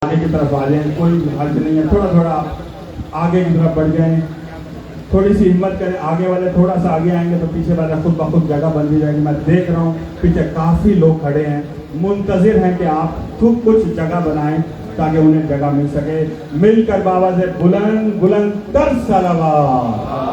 आगे की तरफ आ जाएं, कोई हर्ज नहीं है, थोड़ा थोड़ा आगे की तरफ बढ़ जाएं, थोड़ी सी हिम्मत करें। आगे वाले थोड़ा सा आगे आएंगे तो पीछे वाले खुद ब खुद जगह बन जाएगी। मैं देख रहा हूँ पीछे काफ़ी लोग खड़े हैं, मुंतजिर हैं कि आप खूब कुछ जगह बनाएं ताकि उन्हें जगह मिल सके। मिलकर बाबा से बुलंद बुलंद तर सलावत।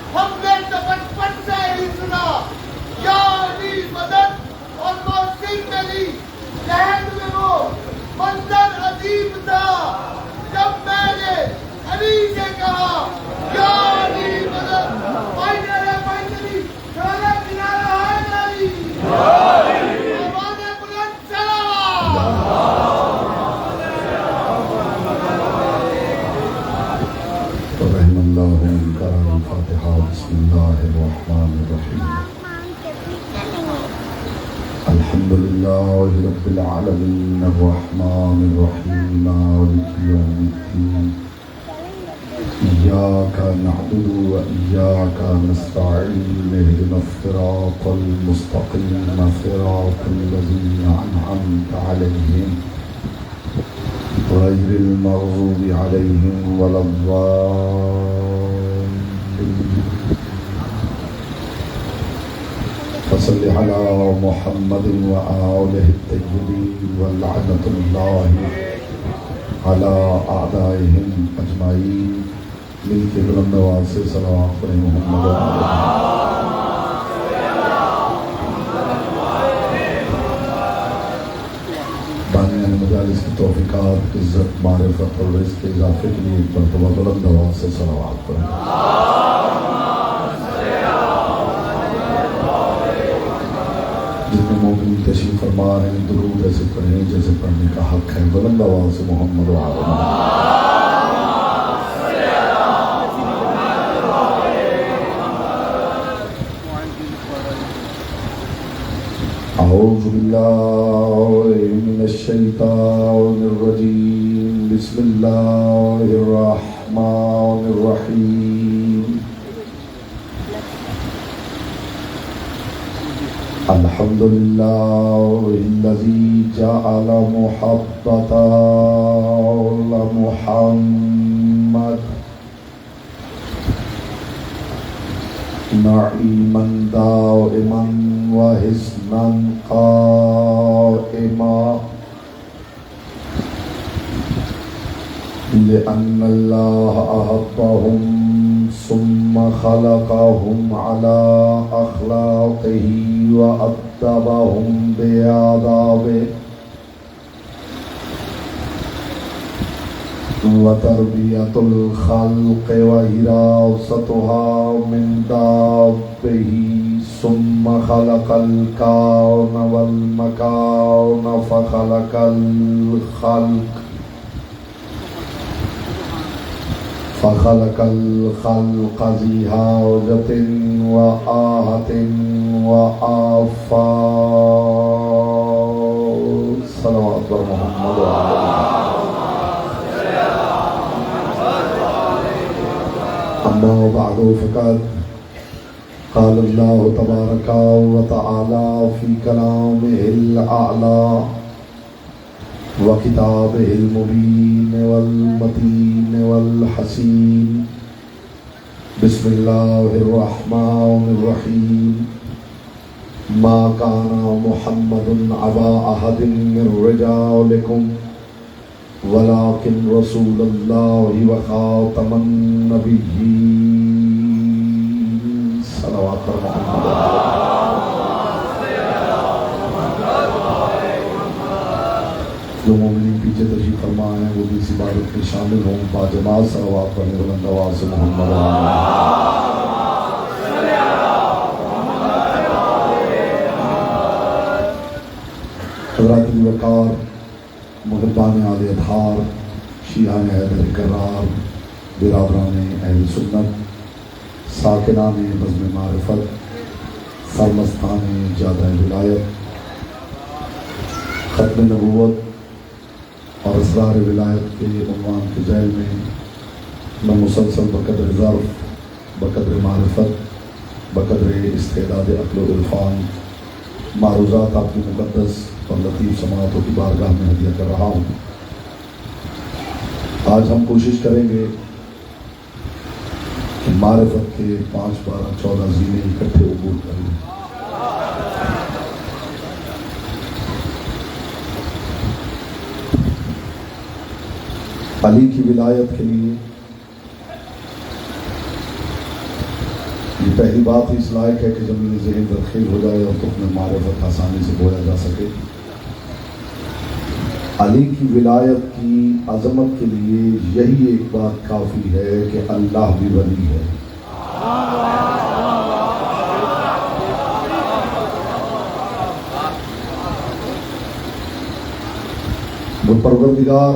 हमने तो बचपन से ही सुना या अली मदद और मौसिक मेरी जहन में वो मंजर अजीब था जब मैंने अली से कहा या अली मदद। फाइनली खाना किनारा है अली हमारे बुलंद सलावत। अल्हम्दुलिल्लाह रब्बिल आलमीन अर्रहमानिर रहीम मालिकि यौमिद्दीन इय्याका नअबुदु व इय्याका नस्तईन इहदिनस सिरातल मुस्तक़ीम सिरातल लज़ीना अनअमता अलैहिम गैरिल मग़ज़ूबि अलैहिम वलद्दाल्लीन। फसल्लि अला मुहम्मदिन व आलिहि तय्यबीन व लअनतुल्लाहि अला अअदाइहिम अजमाईन। मिलके बुलंद आवाज़ से सलावत पढ़ें मोहम्मद व बानियान मजालिस की तौफ़ीक़ात, इज़्ज़त, मारिफ़त और रिज़्क़ के इज़ाफ़े के लिए एक मरतबा बुलंद आवाज़ से सलावत पढ़ें। जितने मोमिन तशरीफ़ फरमा रहे हैं दुरूद ऐसे पढ़ें जैसे पढ़ने का हक है। बुलंद आवाज़ से मोहम्मद व अऊज़ु बिल्लाहि मिनश शैतानिर रजीम। बिस्मिल्लाहिर रहमानिर रहीम। अल्हम्दुलिल्लाहिल्लज़ी जअल मुहब्बता मुहम्मद नईमन दाइमन व हिस्नन क़ाइमा लिअन्नल्लाह अहब्बहुम सुम्मा खलक़हुम अला अख़लाक़िही व अद्दबहुम बिआदाबिही व तरबियतुल ख़ल्क़ि व हिरासतुहा मिन दाब्बिही सुम्मा खलक़ल कौन वल मकान फ़ख़लक़ल ख़ल्क़ फ़ख़लक़ल ख़ल्क़ ज़ी हाजतिन व आहतिन व आफ़ात। सल्लल्लाहु अलैहि मोहम्मद अम्मा बअदु फ़क़द क़ाल अल्लाहु तबारक व तआला फ़ी कलामिहिल अअला व किताबिहिल मुबीन वल मतीन वल हसीन। बिस्मिल्लाहिर रहमानिर रहीम। मा काना मुहम्मदुन अबा अहदिन मिन रिजालिकुम वलाकिन रसूलुल्लाहि व खातमन नबिय्यीन। सल्लल्लाहु अलैहि जो मोमिन पीछे तशरीफ़ फरमा है वो भी इस इबादत में शामिल हों। बाजमात सलावत पढ़ने बुलंद आवाज़ से मोहम्मद वकार, मुहब्बान आले अतहार, शियान हैदर करार, बिरादरान अहल सुन्नत, साकिनान बज़्म मारिफत, सरमस्तान जादा विलायत, खत्म नबूवत और असरार विलायत के उन्वान के जैल में मैं मुसलसल बकदर ज़र्फ़, बकदर मारिफत, बकदर इस्तेदाद अक़्ल व इरफ़ान मारूज़ात आपकी मुक़द्दस और लतीफ़ समाअतों की बारगाह में हदिया कर रहा हूँ। आज हम कोशिश करेंगे कि मारिफत के 5, 12, 14 ज़ीने इकट्ठे उबूर कर लें। अली की विलायत के लिए ये पहली बात इस लायक है कि ज़मीन ज़हन दरखेल हो जाए और तुम मारिफत आसानी से बोया जा सके। अली की विलायत की अज़मत के लिए यही एक बात काफ़ी है कि अल्लाह भी वली है। वो परवरदिगार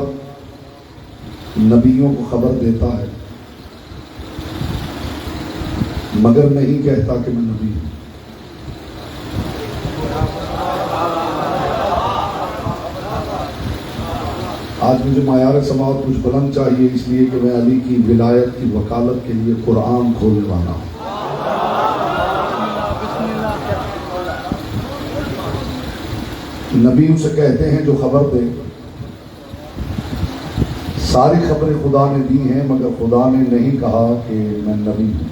नबियों को खबर देता है मगर नहीं कहता कि मैं नबी हूं। आज मुझे मायार समाअत कुछ बुलंद चाहिए, इसलिए कि मैं अली की विलायत की वकालत के लिए कुरान खोलने वाला हूं। नबी उसे कहते हैं जो खबर दे। सारी खबरें खुदा ने दी हैं मगर खुदा ने नहीं कहा कि मैं नबी हूं।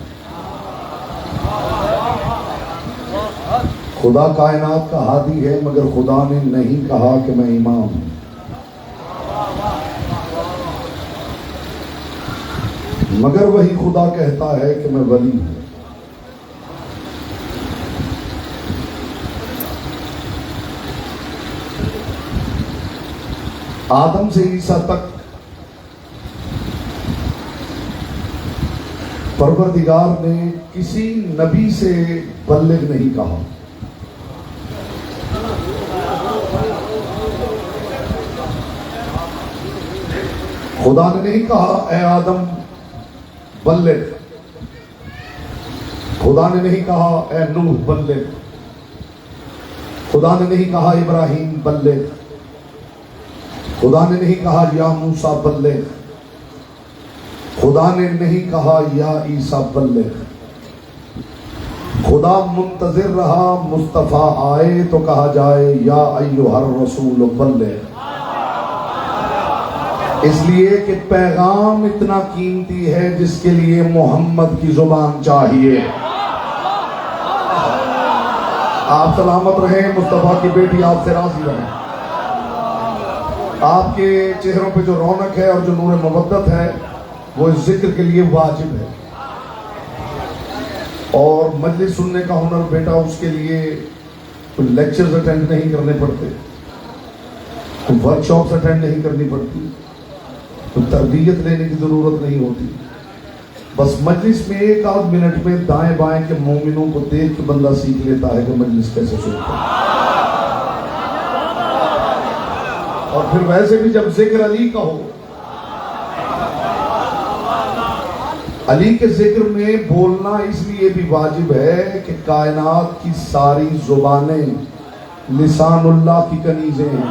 खुदा कायनात का हादी है मगर खुदा ने नहीं कहा कि मैं इमाम हूं। मगर वही खुदा कहता है कि मैं वली हूं। आदम से ईसा तक परवरदिगार ने किसी नबी से बल्लिग नहीं कहा। खुदा ने नहीं कहा ए आदम बल्लिग, खुदा ने नहीं कहा ए नूह बल्लिग, खुदा ने नहीं कहा इब्राहिम बल्लिग, खुदा ने नहीं कहा या मूसा बल्लिग, खुदा ने नहीं कहा या ईसा बल्लिग। खुदा मुंतजिर रहा मुस्तफ़ा आए तो कहा जाए या अय्युहर रसूल बल्लिग। इसलिए कि पैगाम इतना कीमती है जिसके लिए मोहम्मद की जुबान चाहिए। आप सलामत रहें, मुस्तफ़ा की बेटी आपसे राज़ी रहे। आपके चेहरों पे जो रौनक है और जो नूर मुवद्दत है वो इस जिक्र के लिए वाजिब है। और मजलिस सुनने का हुनर बेटा उसके लिए कोई लेक्चर्स अटेंड नहीं करने पड़ते, कोई वर्कशॉप्स अटेंड नहीं करनी पड़ती, तो तरबियत लेने की जरूरत नहीं होती। बस मजलिस में 1 आध मिनट में दाएं बाएं के मोमिनों को देख के बंदा सीख लेता है कि मजलिस कैसे सुनता है। और फिर वैसे भी जब जिक्र अली का हो, अली के जिक्र में बोलना इसलिए भी वाजिब है कि कायनात की सारी जुबानें लिसानुल्लाह की कनीजें हैं।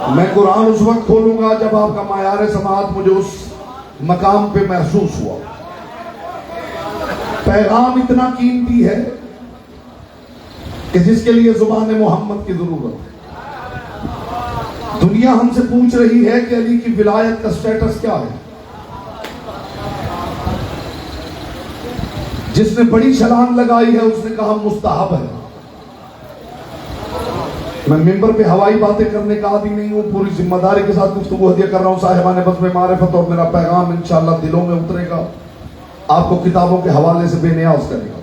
मैं कुरान उस वक्त खोलूंगा जब आपका मायार समाअत मुझे उस मकाम पे महसूस हुआ। पैगाम इतना कीमती है कि जिसके लिए जुबान मोहम्मद की जरूरत है। दुनिया हमसे पूछ रही है कि अली की विलायत का स्टेटस क्या है। जिसने बड़ी छलांग लगाई है उसने कहा मुस्तहब है। मैं मिंबर पे हवाई बातें करने का आदी नहीं हूं, पूरी जिम्मेदारी के साथ गुफ्तगू हदिया कर रहा हूं साहिबान बज़्म मारिफत, और मेरा पैगाम इंशाअल्लाह दिलों में उतरेगा, आपको किताबों के हवाले से बेनियाज करेगा।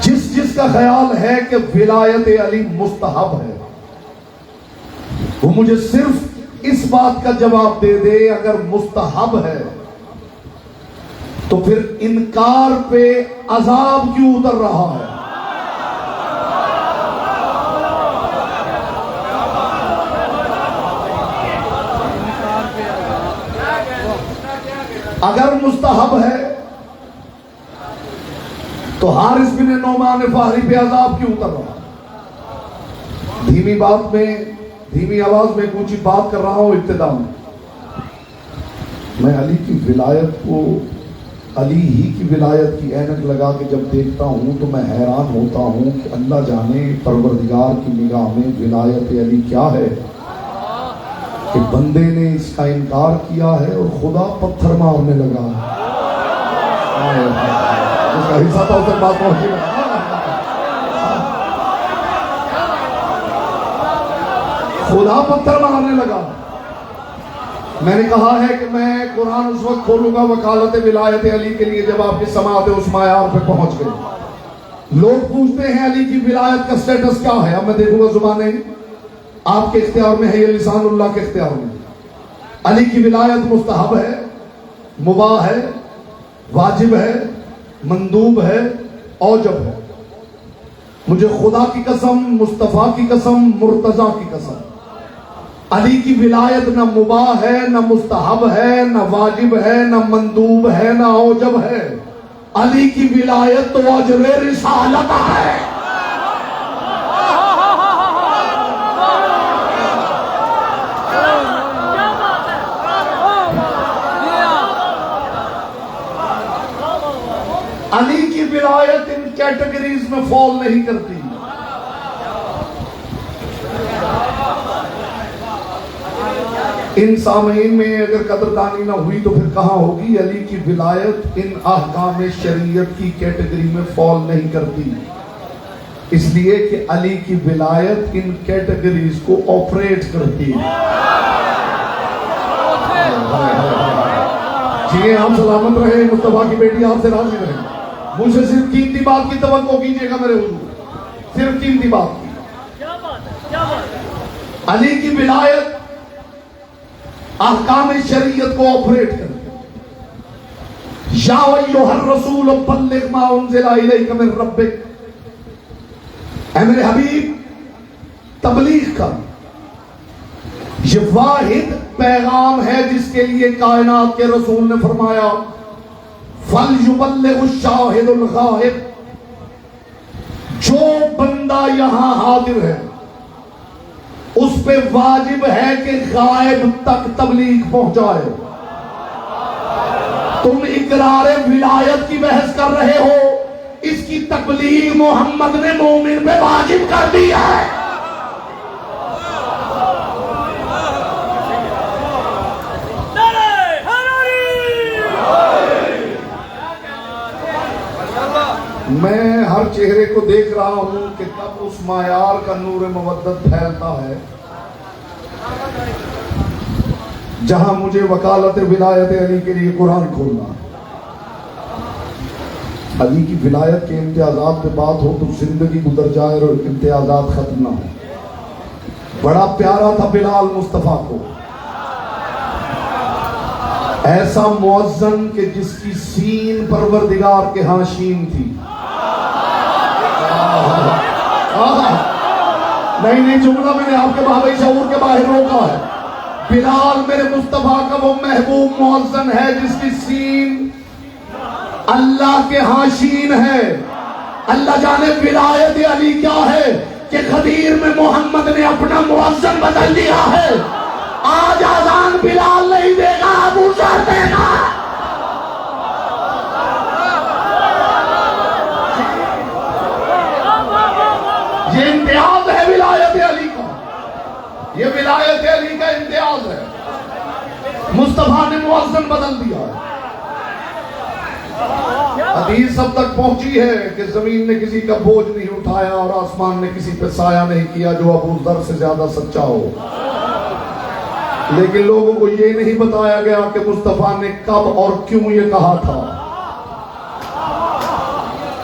जिसका ख्याल है कि विलायत अली मुस्तहब है वो मुझे सिर्फ इस बात का जवाब दे दे, अगर मुस्तहब है तो फिर इनकार पे अजाब क्यों उतर रहा है? अगर मुस्तहब है तो हारिस बिन नौमान फाहरी पे अजाब क्यों उतर रहा? धीमी आवाज में ऊंची बात कर रहा हूं इब्तिदा में। मैं अली की विलायत को, अली ही की विलायत की ऐनक लगा के जब देखता हूं तो मैं हैरान होता हूं कि अल्लाह जाने परवरदिगार की निगाह में विलायत अली क्या है कि बंदे ने इसका इनकार किया है और खुदा पत्थर मारने लगा। उसका हिस्सा तो तक बात पहुंची। खुदा पत्थर मारने लगा। मैंने कहा है कि मैं कुरान उस वक्त खोलूंगा वकालत विलायत अली के लिए जब आपकी समात उस मायार पे पहुंच गए। लोग पूछते हैं अली की विलायत का स्टेटस क्या है। अब मैं देखूंगा जुबाने आपके इख्तियार में है या लिसानुल्लाह के इख्तियार में। अली की विलायत मुस्तहब है, मुबाह है, वाजिब है, मंदूब है, औजब है। मुझे खुदा की कसम, मुस्तफा की कसम, मुर्तजा की कसम, अली की विलायत न मुबाह है, न मुस्तहब है, न वाजिब है, न मंदूब है, न औजब है। अली की विलायत तो अजरे रिसालत है। अली की विलायत इन कैटेगरीज में फॉल नहीं करती। इन सामईन में अगर कदरदानी ना हुई तो फिर कहां होगी? अली की विलायत इन अहकाम शरीयत की कैटेगरी में फॉल नहीं करती, इसलिए कि अली की विलायत इन कैटेगरीज को ऑपरेट करती है। जी हम सलामत रहे, मुस्तफा की बेटी आपसे राजी रहे। मुझसे सिर्फ कीमती बात की तवक्को कीजिएगा मेरे हुजूर, सिर्फ कीमती बात की। अली की विलायत अहकाम शरीयत को ऑपरेट करती। या अय्युहर रसूल बल्लिग मा उनज़िला इलैका मिन रब्बिक, ऐ मेरे हबीब तबलीग कर। ये वाहिद पैगाम है जिसके लिए कायनात के रसूल ने फरमाया फल युबल्लिगु शाहिदुल गायब। जो बंदा यहां हाजिर है उस पे वाजिब है कि गायब तक तबलीग पहुंचाए। तुम इकरार विलायत की बहस कर रहे हो, इसकी तबलीग मोहम्मद ने मोमिन पे वाजिब कर दी है। मैं हर चेहरे को देख रहा हूं कि कब उस मायार का नूर मवद्दत फैलता है जहां मुझे वकालत विलायत अली के लिए कुरान खोलना। अली की विलायत के इम्तियाजात पे बात हो तो जिंदगी गुजर जाए और इम्तियाजात खत्म ना हो। बड़ा प्यारा था बिलाल मुस्तफा को, ऐसा मुअज्जन कि जिसकी सीन परवरदिगार के हां शीन थी। नहीं जुमला मैंने आपके बाबे शऊर के बाहर रोका है। बिलाल मेरे मुस्तफा का वो महबूब मुअज्जन है जिसकी सीन अल्लाह के हाशीन है। अल्लाह जाने विलायत अली क्या है कि खदीर में मोहम्मद ने अपना मुअज्जन बदल दिया है। आज आजान बिलाल नहीं देगा, अबू ज़र देगा। ये इम्तियाज है विलायत अली का, ये विलायत अली का इम्तियाज है। मुस्तफा ने मुअज्जन बदल दिया है। हदीस सब तक पहुंची है कि जमीन ने किसी का बोझ नहीं उठाया और आसमान ने किसी पे साया नहीं किया जो अबू ज़र से ज्यादा सच्चा हो। लेकिन लोगों को ये नहीं बताया गया कि मुस्तफा ने कब और क्यों ये कहा था।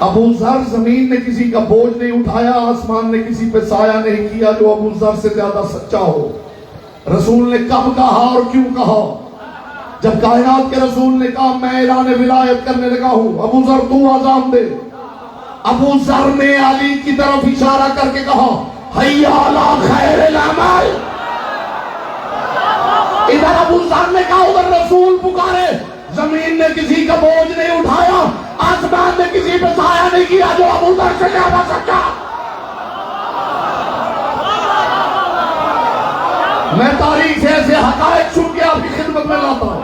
अबू ज़र जमीन ने किसी का बोझ नहीं उठाया, आसमान ने किसी पे साया नहीं किया जो अबू ज़र से ज्यादा सच्चा हो। रसूल ने कब कहा और क्यों कहा? जब कायनात के रसूल ने कहा मैं ऐलान विलायत करने लगा हूं, अबू ज़र तू आज़ान दे। अबू ज़र ने अली की तरफ इशारा करके कहा हय्या अला खैरिल अमल। इधर अबू ज़र ने कहा, उधर रसूल पुकारे जमीन ने किसी का बोझ नहीं उठाया, आसमान ने किसी पे साया नहीं किया जो अबू जर से ज्यादा सच्चा। मैं तारीख से ऐसे हकायक सुन के आपकी खिदमत में लाता हूं।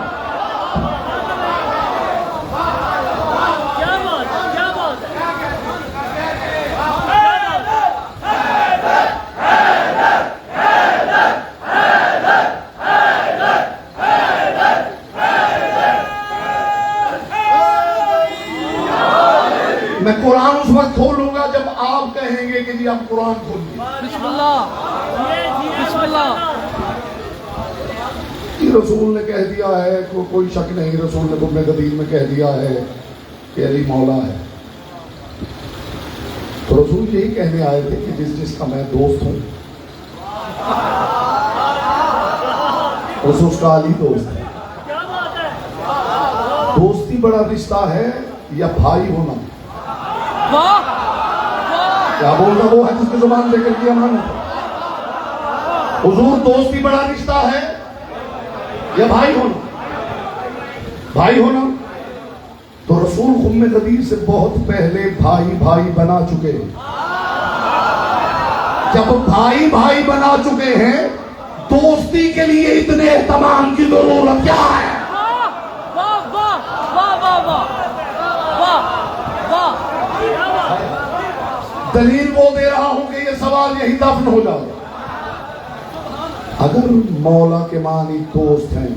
मैं कुरान उस वक्त खोलूंगा जब आप कहेंगे कि जी आप कुरान खोलिए। रसूल ने कह दिया है, कोई शक नहीं, रसूल ने गुम्मे गदीर में कह दिया है कि अली मौला है। तो रसूल यही कहने आए थे कि जिसका मैं दोस्त हूं उसका अली दोस्त है। दोस्ती बड़ा रिश्ता है या भाई होना? क्या बोलता वो है जिसकी जुबान लेकर की अमानत। हुजूर दोस्ती बड़ा रिश्ता है या भाई होना? भाई होना। तो रसूल गुम्मे गदीर से बहुत पहले भाई भाई बना चुके हैं। जब भाई भाई बना चुके हैं, दोस्ती के लिए इतने एहतमाम की जरूरत क्या है? दलील वो दे रहा हूं कि ये सवाल यही दफन हो जाए। अगर मौला के मानी दोस्त हैं,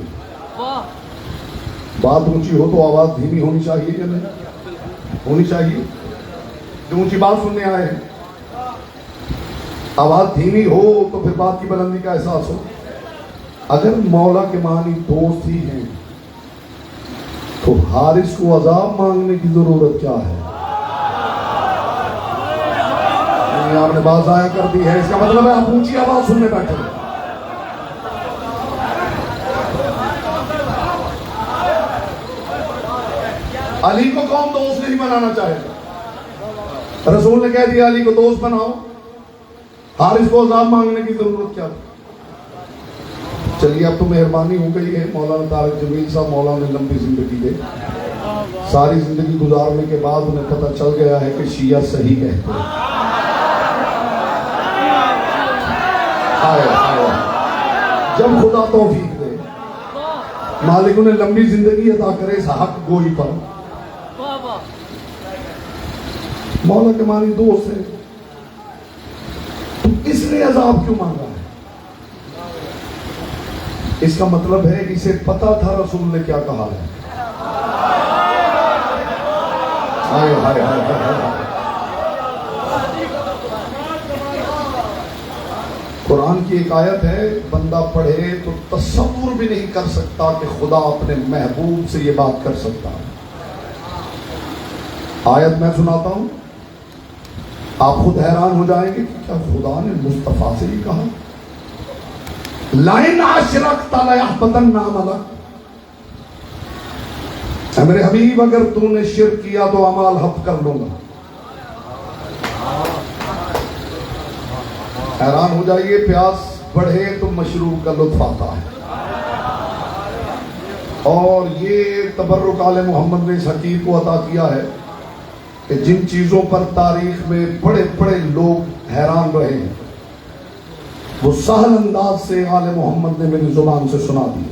बात ऊंची हो तो आवाज धीमी होनी चाहिए या नहीं होनी चाहिए? जो ऊंची बात सुनने आए हैं, आवाज धीमी हो तो फिर बात की बुलंदी का एहसास हो। अगर मौला के मानी दोस्त ही हैं तो हारिस को अजाब मांगने की जरूरत क्या है? आपने बात जाया कर दी है, इसका मतलब है आप ऊंची आवाज सुनने बैठे। अली को कौन दोस्त नहीं बनाना चाहेगा? रसूल ने कह दिया अली को दोस्त बनाओ, हारिस को अजाब मांगने की जरूरत क्या? चलिए अब तो मेहरबानी हो गई है, मौलाना तारिक जमील साहब मौलाना ने लंबी जिंदगी दे। सारी जिंदगी गुजारने के बाद उन्हें पता चल गया है कि शिया सही कहते हैं। जब खुदा तौफीक दे, मालिक उन्हें लंबी जिंदगी अता करे इस हक गोई पर। मौला के मानी दोस्त है तो इसने अजाब क्यों मांगा है? इसका मतलब है इसे पता था रसूल ने क्या कहा है। हाय हाय हाय हाय। कुरान की एक आयत है, बंदा पढ़े तो तसव्वुर भी नहीं कर सकता कि खुदा अपने महबूब से ये बात कर सकता है। आयत मैं सुनाता हूं, आप खुद हैरान हो जाएंगे कि क्या खुदा ने मुस्तफा से ही कहा? लाइन अशरकत लयहबतन्ना अमलक। मेरे हबीब अगर तूने शिर्क किया तो अमाल हब कर लूंगा। हैरान हो जाइए, प्यास बढ़े तो मशरूब का लुत्फ आता है। और ये तबर्रुक आले मोहम्मद ने इस हकीक को अता किया है कि जिन चीजों पर तारीख में बड़े बड़े लोग हैरान रहे हैं वो सहल अंदाज से आले मोहम्मद ने मेरी जुबान से सुना दिए।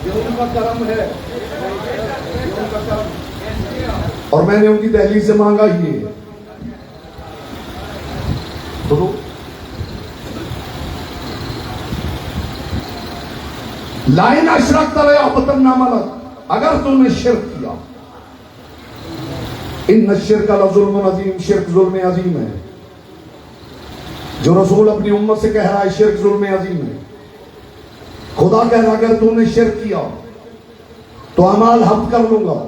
ये उनका करम है, ये उनका करम। और मैंने उनकी दहलीज से मांगा ये तो लाइन अशरक तलयहबतन्नामलक, अगर तुमने शिर्क किया, इन शिर्क लजुल्मुन अजीम, शिर्क जुल्म अजीम है। जो रसूल अपनी उम्मत से कह रहा है शिर्क जुल्म अजीम है। खुदा कह रहा अगर तूने शिर्क किया तो अमाल हब कर लूंगा।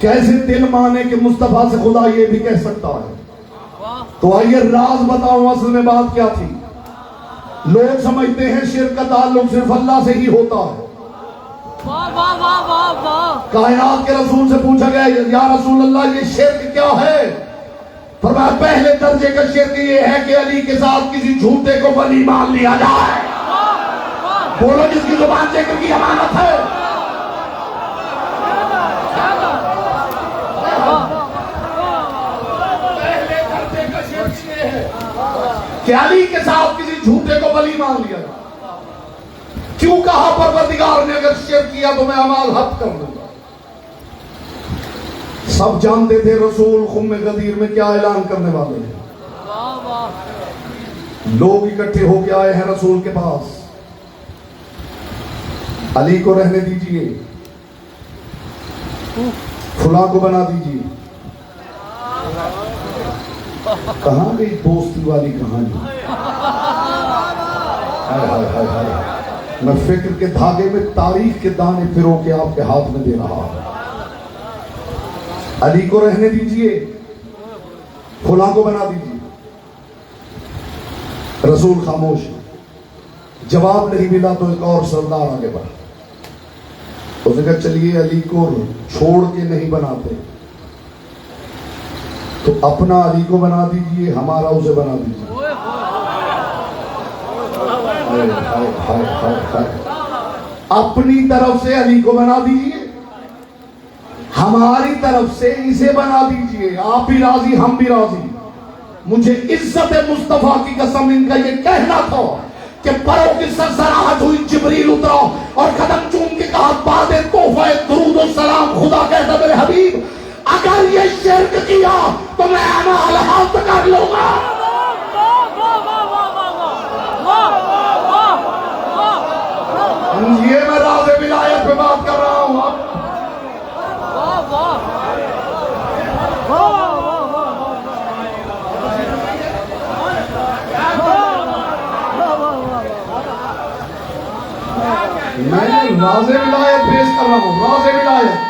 कैसे दिल माने कि मुस्तफा से खुदा ये भी कह सकता है? तो आइए राज बताऊं असल में बात क्या थी। लोग समझते हैं शिर्क का ताल्लुक सिर्फ अल्लाह से ही होता है। कायनात के रसूल से पूछा गया या रसूल अल्लाह ये शिर्क क्या है? फरमाया पहले दर्जे का शिर्क ये है कि अली के साथ किसी झूठे को वली मान लिया जाए। बोलो जिसकी जुबान जिक्र की अमानत है। कि अली के साथ किसी झूठे को वली मान लिया? क्यों कहा परवरदिगार ने अगर शिर्क किया तो मैं अमाल हद कर दूंगा? सब जानते थे रसूल खुम्मे गदीर में क्या ऐलान करने वाले हैं। लोग इकट्ठे होके आए हैं रसूल के पास, अली को रहने दीजिए, फुला को बना दीजिए। कहां गई दोस्ती वाली कहानी? हाय हाय हाय हाय। मैं फिक्र के धागे में तारीख के दाने फिरो के आपके हाथ में दे रहा हूं। अली को रहने दीजिए, फुला को बना दीजिए। रसूल खामोश, जवाब नहीं मिला तो एक और सरदार आगे बढ़ा। उसने कहा चलिए अली को छोड़ के नहीं बनाते तो अपना अली को बना दीजिए, हमारा उसे बना दीजिए। हाय हाय हाय हाय हाय। अपनी तरफ से अली को बना दीजिए, हमारी तरफ से इसे बना दीजिए। आप भी राजी, हम भी राजी। मुझे इज्जत मुस्तफा की कसम इनका ये कहना था कि परों की सरसराहट हुई, जिब्रील उतरा और कदम चूम के कहा बादे तोहफा दुरूद और सलाम। खुदा कहता मेरे हबीब अगर ये शिर्क किया तो मैं अमाल हद कर लूंगा। ये मैं राज़े विलायत पे बात कर रहा हूं। मैं राज़े विलायत पेश कर रहा हूं, राज़े विलायत।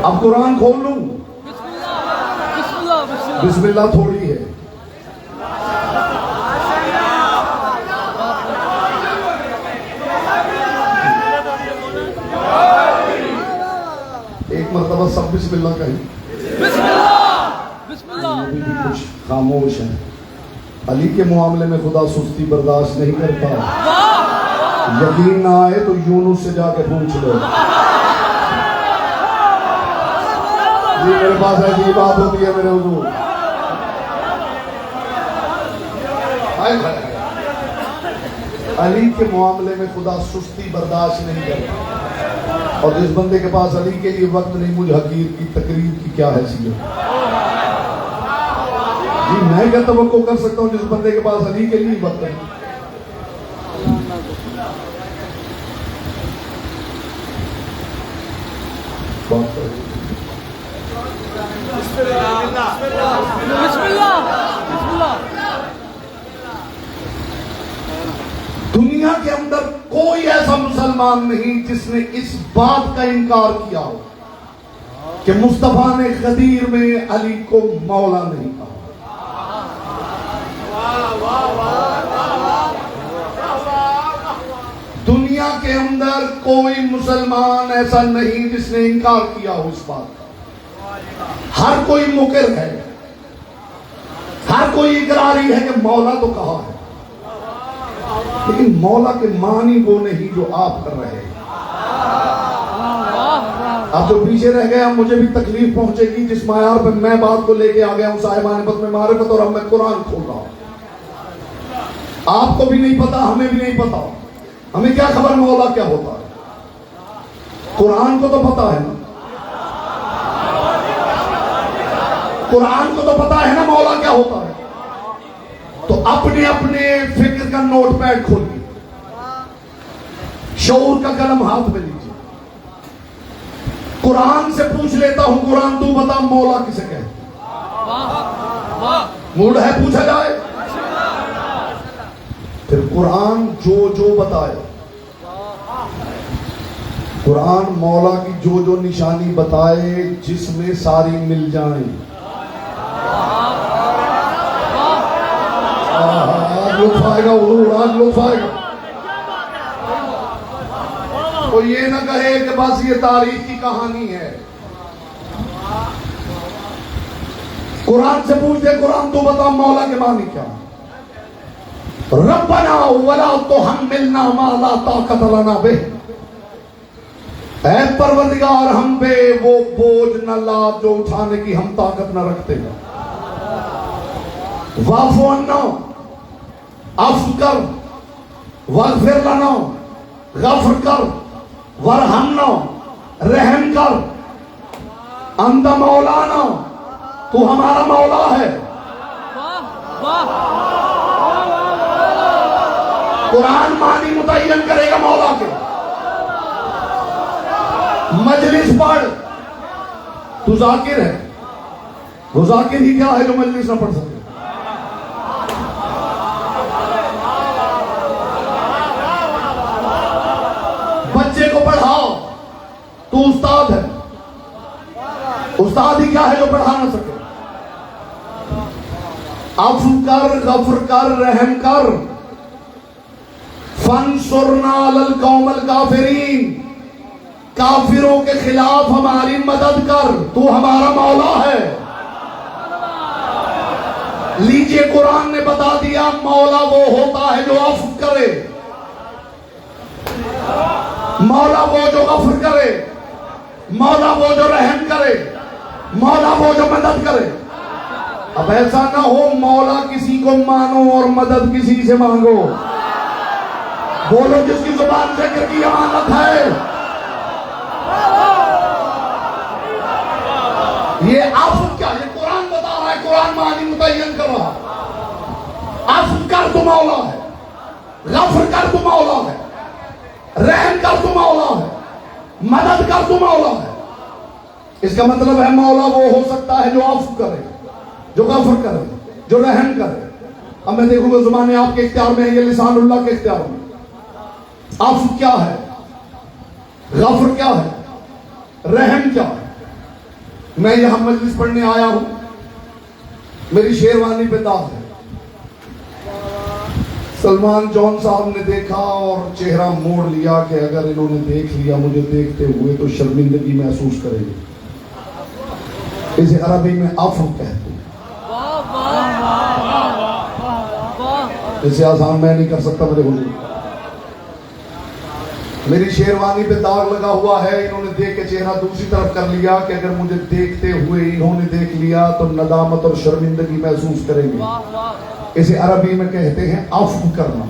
अब कुरान खोल लूं? बिस्मिल्लाह थोड़ी है। एक मरतबा सब बिस्मिल्लाह कहें। भी कुछ खामोश है। अली के मामले में खुदा सुस्ती बर्दाश्त नहीं करता। यकीन ना आए तो यूनुस से जाके पूछ लो। जी मेरे पास ऐसी बात होती है मेरे हुजूर। अली के मामले में खुदा सुस्ती बर्दाश्त नहीं करता। और जिस बंदे के पास अली के लिए वक्त नहीं, मुझे हकीर की तकरीर की क्या हैसियत? जी मैं क्या तवक्को कर सकता हूँ जिस बंदे के पास अली के लिए वक्त नहीं? दुनिया के अंदर कोई ऐसा मुसलमान नहीं जिसने इस बात का इनकार किया हो कि मुस्तफा ने गदीर में अली को मौला नहीं कहा। दुनिया के अंदर कोई मुसलमान ऐसा नहीं जिसने इनकार किया हो इस बात का। हर कोई मुकर है, हर कोई इकरारी है कि मौला तो कहा है, लेकिन मौला के मानी वो नहीं जो आप कर रहे हैं। आप जो पीछे रह गए, अब मुझे भी तकलीफ पहुंचेगी जिस मायार पे मैं बात को लेके आ गया हूं, साहिबान बद में मारिफत, और अब मैं कुरान खोल रहा हूं। आपको भी नहीं पता, हमें भी नहीं पता। हमें क्या खबर मौला क्या होता है? कुरान को तो पता है ना, कुरान को तो पता है ना मौला क्या होता है। तो अपने अपने फिक्र का नोटपैड खोलिए, शऊर का कलम हाथ में लीजिए, कुरान से पूछ लेता हूं, कुरान तू बता मौला किसे कहते? मूड है पूछा जाए? फिर कुरान जो जो बताए, कुरान मौला की जो जो निशानी बताए जिसमें सारी मिल जाए। आज लुत्फ आएगा हुजूर, आज लुत्फ आएगा। तो ये ना कहे कि बस ये तारीख की कहानी है। कुरान से पूछ दे, कुरान तू बता मौला के मानी क्या? रब्बना वला तो हम मिलना माला ताकत लना बे, ऐ परवरदिगार हम पे वो बोझ न ला जो उठाने की हम ताकत न रखते। वाफो अन्ना, अफ कर, वगफिर लना, गफर कर, वरहमना, रहम कर, अंत मौलाना, तू हमारा मौला है। कुरान मानी मुतय्यन करेगा मौला के। मजलिस पढ़, तू जाकिर है, वो जाकिर ही क्या है जो मजलिस न पढ़ सके? बच्चे को पढ़ाओ, तू उस्ताद है, उस्ताद ही क्या है जो पढ़ा ना सके? अफ़ कर, गफ़र कर, रहम कर, फंसुरना अलल कौमल काफिरीन, काफिरों के खिलाफ हमारी मदद कर, तू हमारा मौला है। लीजिए कुरान ने बता दिया मौला वो होता है जो अफ़ करे, मौला वो जो गफ़र करे, मौला वो जो रहम करे, मौला वो जो मदद करे। अब ऐसा ना हो मौला किसी को मानो और मदद किसी से मांगो। बोलो जिसकी जुबान जिक्र की अमानत है। ये अफ़ क्या, ये कुरान बता रहा है, कुरान मानी मुतय्यन कर रहा। अफ़ कर तो मौला है, गफ़र कर तो मौला है, रहम कर तो मौला है, मदद कर तो मौला है। इसका मतलब है मौला वो हो सकता है जो अफ़ करे, जो गफ़र करे, जो रहम करे। अब मैं देखूंगा जुबान आपके इख्तियार में है, ये लिसानुल्लाह के इख्तियार में। अफ़ क्या है, गफ़र क्या है, रहम क्या है? मैं यहां मजलिस पढ़ने आया हूं, मेरी शेरवानी पे दाग है। सलमान जॉन साहब ने देखा और चेहरा मोड़ लिया कि अगर इन्होंने देख लिया मुझे देखते हुए तो शर्मिंदगी महसूस करेंगे। इसे अरबी में अफ़ कहते हैं। इसे आसान मैं नहीं कर सकता मेरे हुजूर। मेरी शेरवानी पे दाग लगा हुआ है, इन्होंने देख के चेहरा दूसरी तरफ कर लिया कि अगर मुझे देखते हुए इन्होंने देख लिया तो नदामत और शर्मिंदगी महसूस करेंगे। इसे अरबी में कहते हैं अफ़ करना।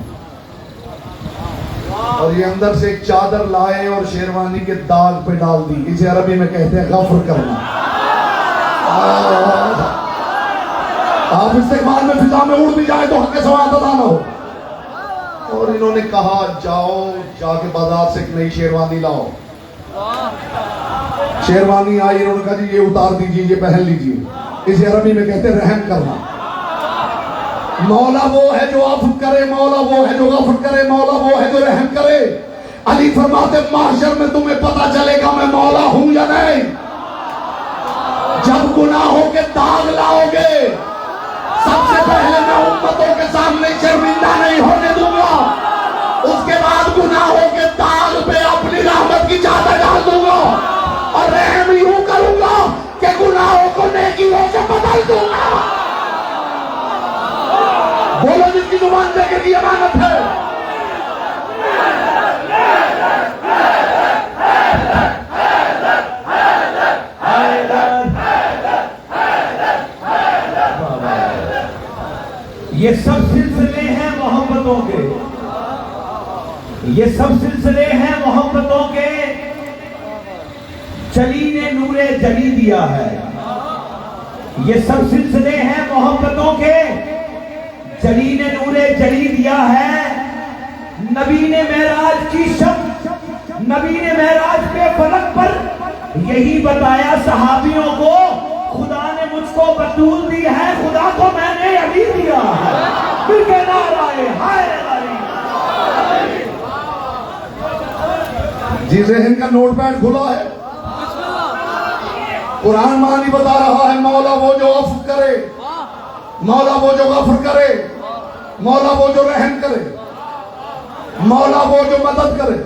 और ये अंदर से एक चादर लाए और शेरवानी के दाग पे डाल दी, इसे अरबी में कहते हैं गफ़र करना। आप इस्तेमाल में फिजा में उड़ भी जाए तो हक़ सवाब अदा ना हो। और इन्होंने कहा जाओ जाके बाजार से एक नई शेरवानी लाओ। शेरवानी आई, इन्होंने कहा जी ये उतार दीजिए, ये पहन लीजिए। इसे अरबी में कहते हैं रहम करना। मौला वो है जो अफ़ करे, मौला वो है जो गफ़र करे, मौला वो है जो रहम करे। अली फरमाते महशर में तुम्हें पता चलेगा मैं मौला हूं या नहीं जब गुनाहों के दाग लाओगे। सबसे पहले मैं उम्मतों के सामने शर्मिंदा नहीं होने दूंगा, उसके बाद गुनाहों के दाग पे अपनी रहमत की चादर डाल दूंगा और रहम यूं करूंगा कि गुनाहों को नेकियों से बदल दूंगा। बोलो जिसकी जुबान जिक्र की अमानत है। ये सब सिलसिले हैं मोहब्बतों के, ये सब सिलसिले हैं मोहब्बतों के। चली ने नूरे जली दिया है। ये सब सिलसिले हैं मोहब्बतों के, जली ने नूरे जली दिया है। नबी ने मेराज की शब, नबी ने मेराज के फलक पर यही बताया सहाबियों को, खुदा ने मुझको बतूल दी है, खुदा को मैंने अली दिया है। फिर के नाराए हाय अली। जी ज़हन का नोटपैड खुला है। कुरान मानी बता रहा है मौला वो जो अफ़ करे, मौला वो जो गफ़र करे, मौला वो जो रहम करे, मौला वो जो मदद करे।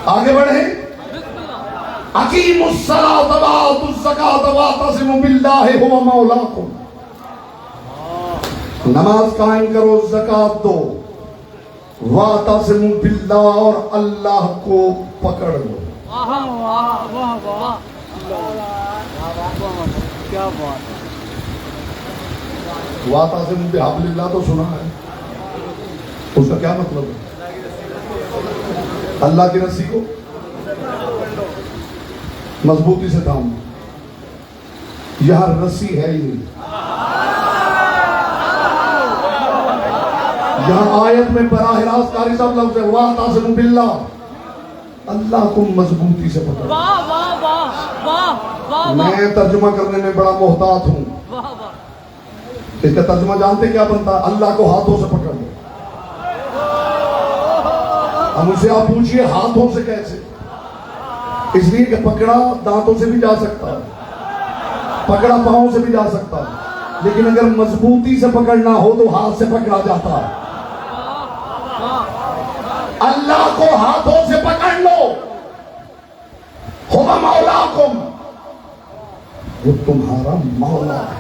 आगे बढ़े। अकीमुस्सलात व आतुज़्ज़कात व अतसिमु बिल्लाहि हुवा मौलाकुम। नमाज कायम करो, ज़कात दो, वातसिमु बिल्लाह, और अल्लाह को पकड़ लो। वाह वाह वाह वाह, क्या बात है। वातसिमु बिहब्लिल्लाह तो सुना है, उसका क्या मतलब है? अल्लाह की रस्सी को मजबूती से थाम। यहां रस्सी है ही नहीं। यहां आयत में बराह रास्त कारी साहब लफ्ज़ है वातसिमु बिल्लाह, अल्लाह को मजबूती से पकड़ो। वाह वाह वाह वाह वाह, मैं तर्जुमा करने में बड़ा मोहतात हूं। वाह वाह, इसका तर्जुमा जानते क्या बनता है? अल्लाह को हाथों से पकड़ लो। अब मुझसे आप पूछिए हाथों से कैसे? इसलिए कि पकड़ा दांतों से भी जा सकता है, पकड़ा पांव से भी जा सकता है, लेकिन अगर मजबूती से पकड़ना हो तो हाथ से पकड़ा जाता है। अल्लाह को हाथों से पकड़ लो। हुवा मौलाकुम, वो तुम्हारा मौला है।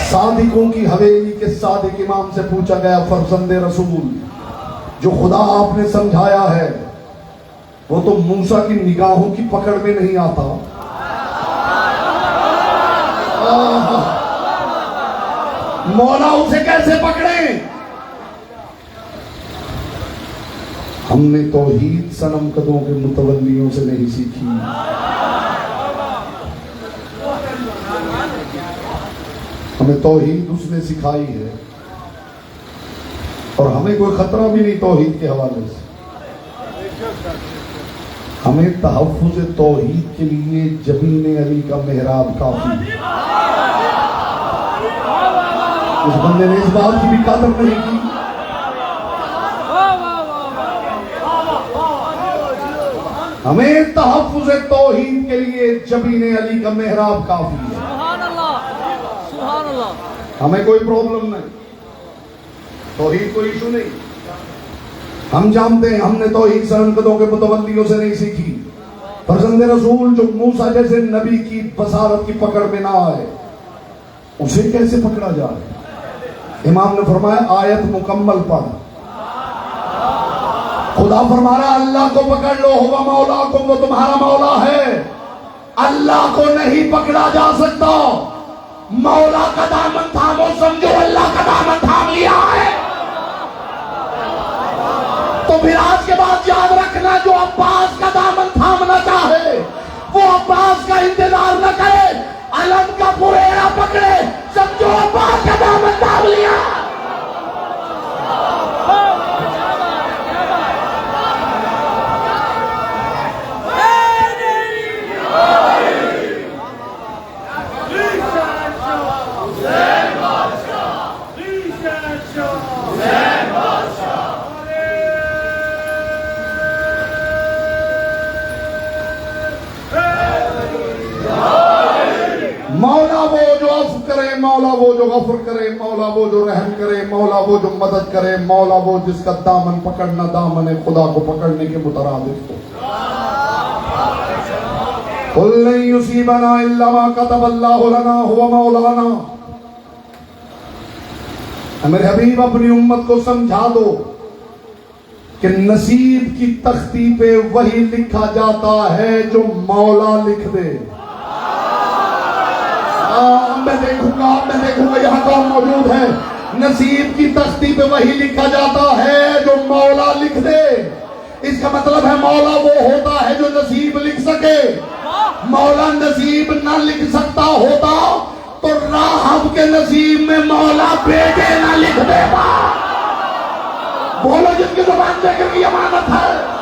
सादिकों की हवेली के सादिक इमाम से पूछा गया, फरजंदे रसूल, जो खुदा आपने समझाया है वो तो मूसा की निगाहों की पकड़ में नहीं आता। मौला उसे कैसे पकड़े? हमने तौहीद सनम कदों के मुतवल्लियों से नहीं सीखी। हमें तौहीद उसने सिखाई है, और हमें कोई खतरा भी नहीं तौहीद के हवाले से। हमें तहफ़्फ़ुज़ तौहीद के लिए जबीन अली का मेहराब काफी है। उस बंदे ने इस बात की भी कदर नहीं की। हमें तहफ़्फ़ुज़ तौहीद के लिए जबीन अली का मेहराब काफी है। सुभान अल्लाह सुभान अल्लाह। हमें कोई प्रॉब्लम नहीं, तौहीद कोई इशू नहीं। हम जानते हैं हमने तौहीद सनकदों के मुतवल्लियों से नहीं सीखी। फरजंदे रसूल जो मूसा जैसे नबी की बसारत की पकड़ में ना आए, उसे कैसे पकड़ा जाए? इमाम ने फरमाया आयत मुकम्मल पढ़। खुदा फरमा रहा अल्लाह को पकड़ लो, हुवा मौलाकुम, वो तुम्हारा मौला है। अल्लाह को नहीं पकड़ा जा सकता। मौला का दामन थामो, समझो अल्लाह का दामन थाम लिया है। तो फिर आज के बाद याद रखना, जो अब्बास का दामन थामना चाहे वो अब्बास का इंतजार न करे, अलम का पुरेरा पकड़े, समझो अब्बास का दामन थाम लिया। मौला वो जो अफ करे, मौला वो जो गफर करे, मौला वो जो रहम करे, मौला वो जो मदद करे, मौला वो जिसका दामन पकड़ना दामन खुदा को पकड़ने के मुतरादिफ हो। कुल लन युसीबना इल्ला मा कतबल्लाहु लना हुवा मौलाना। मेरे हबीब अपनी उम्मत को समझा दो कि नसीब की तख्ती पे वही लिखा जाता है जो मौला लिख दे। मैं देखूंगा यहाँ कौन मौजूद है। नसीब की तख्ती पे वही लिखा जाता है जो मौला लिख दे। इसका मतलब है मौला वो होता है जो नसीब लिख सके। मौला नसीब न लिख सकता होता तो राहब के नसीब में मौला बेटे न लिख देता। बोलो जिनकी जुबान जिक्र की अमानत है।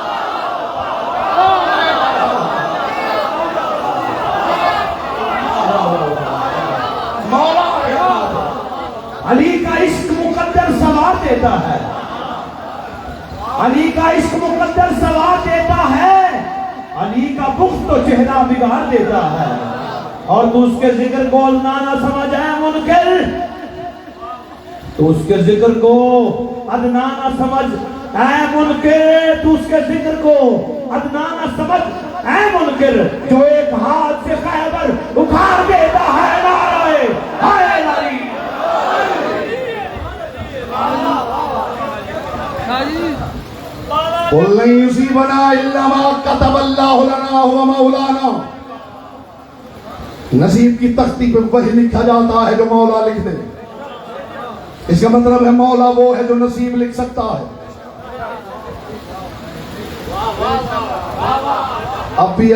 अली का इश्क मुकद्दर सवार देता है, अली का इश्क मुकद्दर सवार देता है, अली का बुग़्ज़ तो चेहरा बिगाड़ देता है। और तू उसके जिक्र को अल्लाह ना समझ आए मुनकिर, तो उसके जिक्र को अदना ना समझ, ऐ मुनकिर तू उसके जिक्र को अदना न समझ, ऐ मुनकिर जो एक हाथ से खैबर उखाड़ देता है नाराए हाय अली। कुल नहीं युसीबना इल्ला मा कतबल्लाहु लना हुवा मौलाना। नसीब की तख्ती पे वही लिखा जाता है जो मौला लिख दे। इसका मतलब है मौला वो है जो नसीब लिख सकता है। अब भी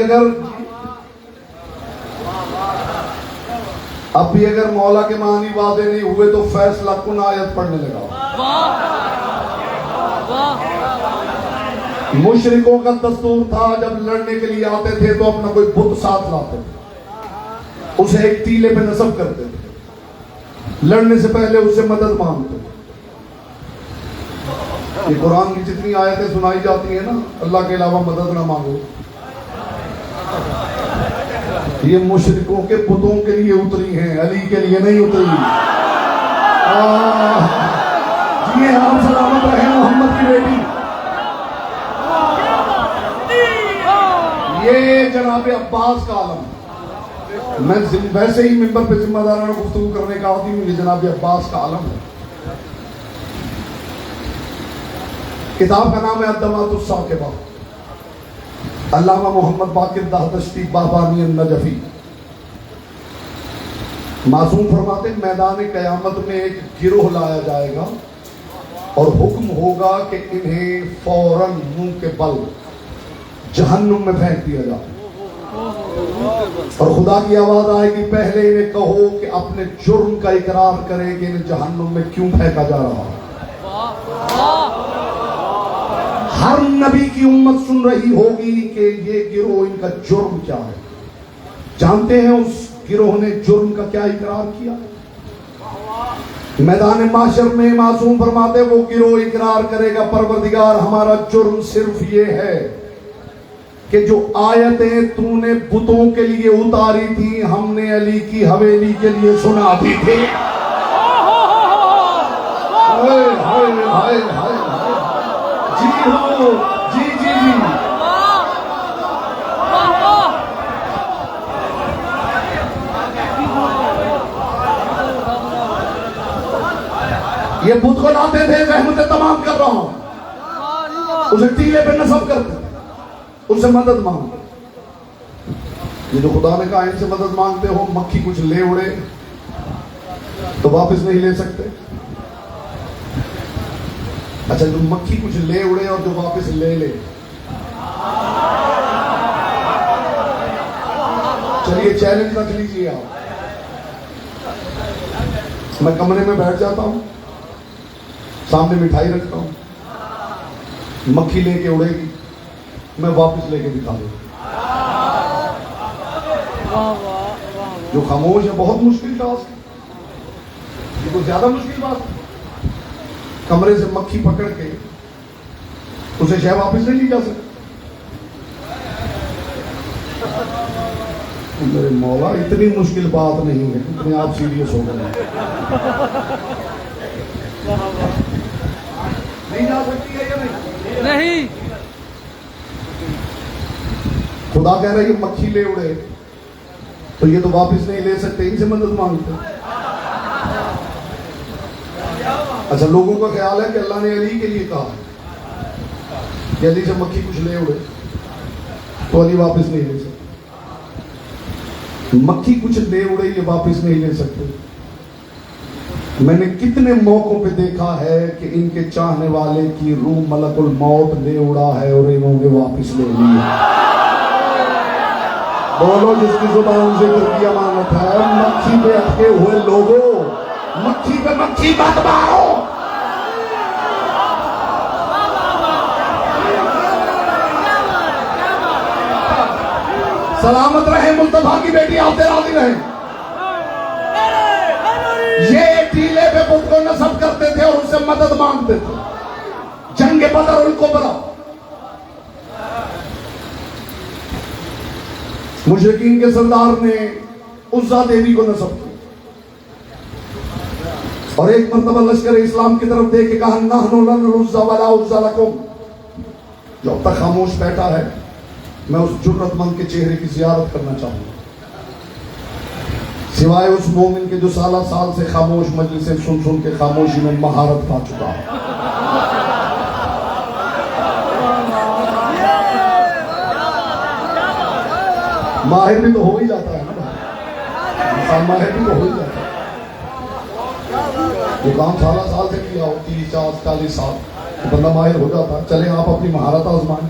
अगर मौला के मानी वादे नहीं हुए तो फैसला कुन आयत पढ़ने लगा। मुशरिकों का दस्तूर था जब लड़ने के लिए आते थे तो अपना कोई बुत साथ लाते थे, उसे एक टीले पे नस्ब करते थे, लड़ने से पहले उससे मदद मांगते थे। ये कुरान की जितनी आयतें सुनाई जाती है ना, अल्लाह के अलावा मदद ना मांगो, ये मुशरिकों के बुतों के लिए उतरी हैं, अली के लिए नहीं उतरी। जी आप सलामत रहे मोहम्मद की बेटी। ये जनाब अब्बास का आलम, मैं वैसे ही मिंबर पे जिम्मेदाराना गुफ्तगू करने का आदमी हूं, ये जनाब अब्बास का आलम है। किताब का नाम है अद्दमातुस साकिबा, अल्लामा मोहम्मद बाकिर दाहदश्ती बाबानी नजफी। मासूम फरमाते मैदान कयामत में एक गिरोह लाया जाएगा और हुक्म होगा कि इन्हें फौरन मुंह के बल जहन्नुम में फेंक दिया जाए। और खुदा की आवाज आएगी, पहले इन्हें कहो कि अपने जुर्म का इकरार करें कि इन्हें जहन्नुम में क्यों फेंका जा रहा है। हर नबी की उम्मत सुन रही होगी कि ये गिरोह इनका जुर्म क्या है। जानते हैं उस गिरोह ने जुर्म का क्या इकरार किया? मैदान माशर में मासूम फरमाते वो गिरोह इकरार करेगा, परवरदिगार हमारा जुर्म सिर्फ ये है कि जो आयतें तूने बुतों के लिए उतारी थी हमने अली की हवेली के लिए सुना दी थी। हाय हाय हाय हाय, जी हो, जी जी जी। ये बुत को लाते थे, रहमत तमाम कर रहा हूं, उसे टीले पे नस्ब करते, उससे मदद मांगो। ये जो खुदा ने कहा इनसे मदद मांगते हो, मक्खी कुछ ले उड़े तो वापस नहीं ले सकते। अच्छा, जो मक्खी कुछ ले उड़े और जो वापस ले ले, चलिए चैलेंज रख लीजिए आप। मैं कमरे में बैठ जाता हूं, सामने मिठाई रखता हूं, मक्खी लेके उड़ेगी, मैं वापस लेके दिखा दूंगा। जो खामोश है, बहुत मुश्किल टास्क है, ये तो ज्यादा मुश्किल बात है। कमरे से मक्खी पकड़ के उसे शह वापस नहीं ली जा सकती। मेरे मौला, इतनी मुश्किल बात नहीं है, इतने आप सीरियस हो गए। नहीं जा सकती है या नहीं? खुदा कह रहा है कि मक्खी ले उड़े तो ये तो वापस नहीं ले सकते, इनसे मदद मांगते। अच्छा, लोगों का ख्याल है कि अल्लाह ने अली के लिए कहा कि अली से मक्खी कुछ ले उड़े तो अली वापस नहीं ले सकते। मक्खी कुछ ले उड़े, ये वापस नहीं ले सकते। मैंने कितने मौकों पे देखा है कि इनके चाहने वाले की रूह मलकुल मौत ले उड़ा है और इन्होंने वापस ले लिया। बोलो, जिसकी जुबान जिक्र की अमानत है। मक्खी पे अटके हुए लोगों, मक्खी पे मक्खी मत मारो। सलामत रहे मुस्तफा की बेटी, आते राजी रहे। ये टीले पे बुत को नस्ब करते थे और उससे मदद मांगते थे। जंग बदर उनको बड़ा मुशरिकीन के सरदार ने उज़्ज़ा देवी को नस्ब किया। और एक मरतबा लश्कर इस्लाम की तरफ देख के कहा नहनु लन रुज़्ज़ा वला उज़्ज़ा लकुम। जो अब तक खामोश बैठा है, मैं उस जुर्रतमंद के चेहरे की जियारत करना चाहूंगा, सिवाय उस मोमिन के जो साल साल से खामोश मजलिसें सुन सुन के खामोशी में महारत पा चुका है। माहिर भी तो हो ही जाता है ना, इंसान माहिर भी तो हो ही जाता है। जो काम साल साल से किया हो, 30, 40, 40 साल, तो बंदा माहिर हो जाता है। चले आप अपनी महारत आजमाएं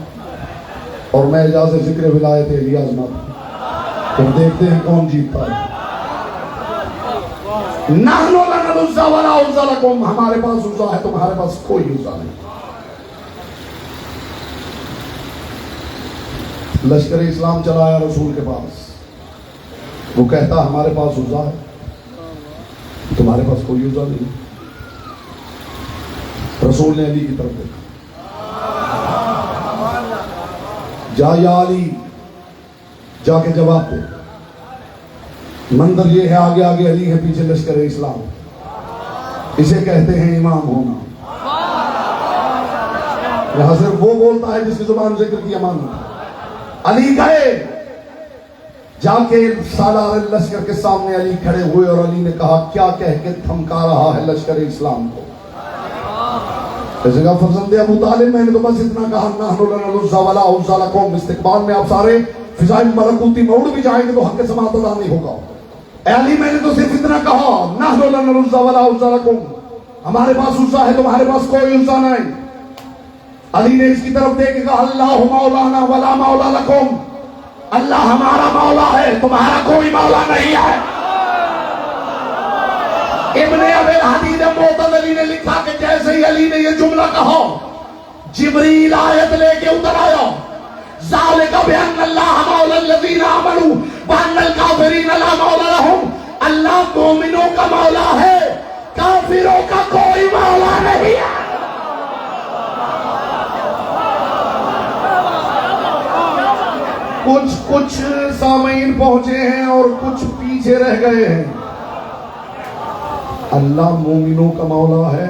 और मैं इजाज़त जिक्र विलायत अली आजमाता हूं, तो देखते हैं कौन जीतता है। नहनु लना उज़्ज़ा वला उज़्ज़ा लकुम, हमारे पास उज़्ज़ा है, तुम्हारे पास कोई उज़्ज़ा नहीं। लश्कर इस्लाम चलाया रसूल के पास, वो कहता हमारे पास उज़्ज़ा है, तुम्हारे पास कोई उज़्ज़ा नहीं। रसूल ने अली की तरफ देखा, जा या अली, जाके जवाब दे। मंदिर ये है, आगे आगे अली है, पीछे लश्कर इस्लाम। इसे कहते हैं इमाम होना। यहां सिर्फ वो बोलता है जिसकी जुबान जिक्र की अमानत। अली गए, जाके सालार लश्कर के सामने अली खड़े हुए और अली ने कहा, क्या कह के थमका रहा है लश्कर इस्लाम को? जैसे कहा फर्जंदे अबू तालिब, मैंने तो बस इतना कहा नहनु लना उज़्ज़ा वला उज़्ज़ा लकुम। इस्तिक़बाल में आप सारे फिज़ाए मलकूती में उड़ भी जाएंगे तो हक़ समाअत अदा नहीं होगा। अली मैंने तो सिर्फ इतना कहा नहनु लना उज़्ज़ा वला उज़्ज़ा लकुम, हमारे पास उज़्ज़ा है, तुम्हारे पास कोई उज़्ज़ा नहीं। अली ने इसकी तरफ देख के कहा अल्लाहु मौलाना वला मौला लकुम, अल्लाह हमारा मौला है, तुम्हारा कोई मौला नहीं है। इब्ने अबील हदीद मोतज़िली ने लिखा कि जैसे ही अली ने यह जुमला कहा, जिब्रील आयत लेके उतर आया, ज़ालिका बिअन्न अल्लाह मौला लज़ीना आमनू व अन्नल काफ़िरीन ला मौला लहुम। अल्लाह मोमिनों का मौला है, काफिरों का कोई मौला नहीं है। कुछ सामीन पहुंचे हैं और कुछ पीछे रह गए हैं। अल्लाह मोमिनों का मौला है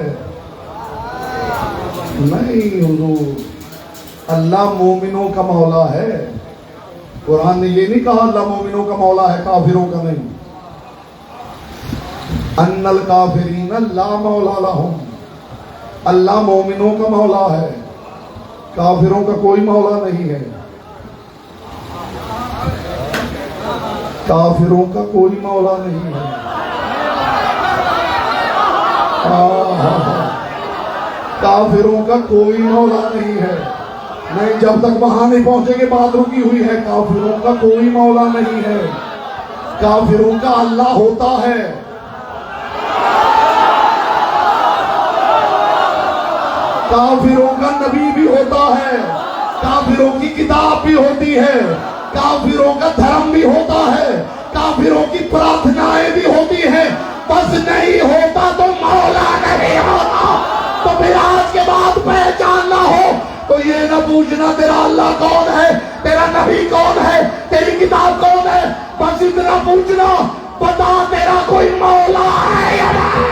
नहीं हुजूर, अल्लाह मोमिनों का मौला है। कुरान ने ये नहीं कहा अल्लाह मोमिनों का मौला है, काफिरों का नहीं। अन्नल काफिरीन ला मौला लहुम, अल्लाह मोमिनों का मौला है, काफिरों का कोई मौला नहीं है। काफिरों का कोई मौला नहीं है। काफिरों का कोई मौला नहीं है। नहीं, जब तक वहां नहीं पहुंचेंगे बात रुकी हुई है। काफिरों का कोई मौला नहीं है, काफिरों का अल्लाह होता है। काफिरों का नबी भी होता है, काफिरों की किताब भी होती है, काफिरों का धर्म भी होता है, काफिरों की प्रार्थनाएं भी होती है। बस नहीं होता तो मौला नहीं होता। तो फिर आज के बाद पहचानना हो तो ये न पूछना तेरा अल्लाह कौन है, तेरा नबी कौन है, तेरी किताब कौन है। बस इतना पूछना, बता तेरा कोई मौला है या नहीं।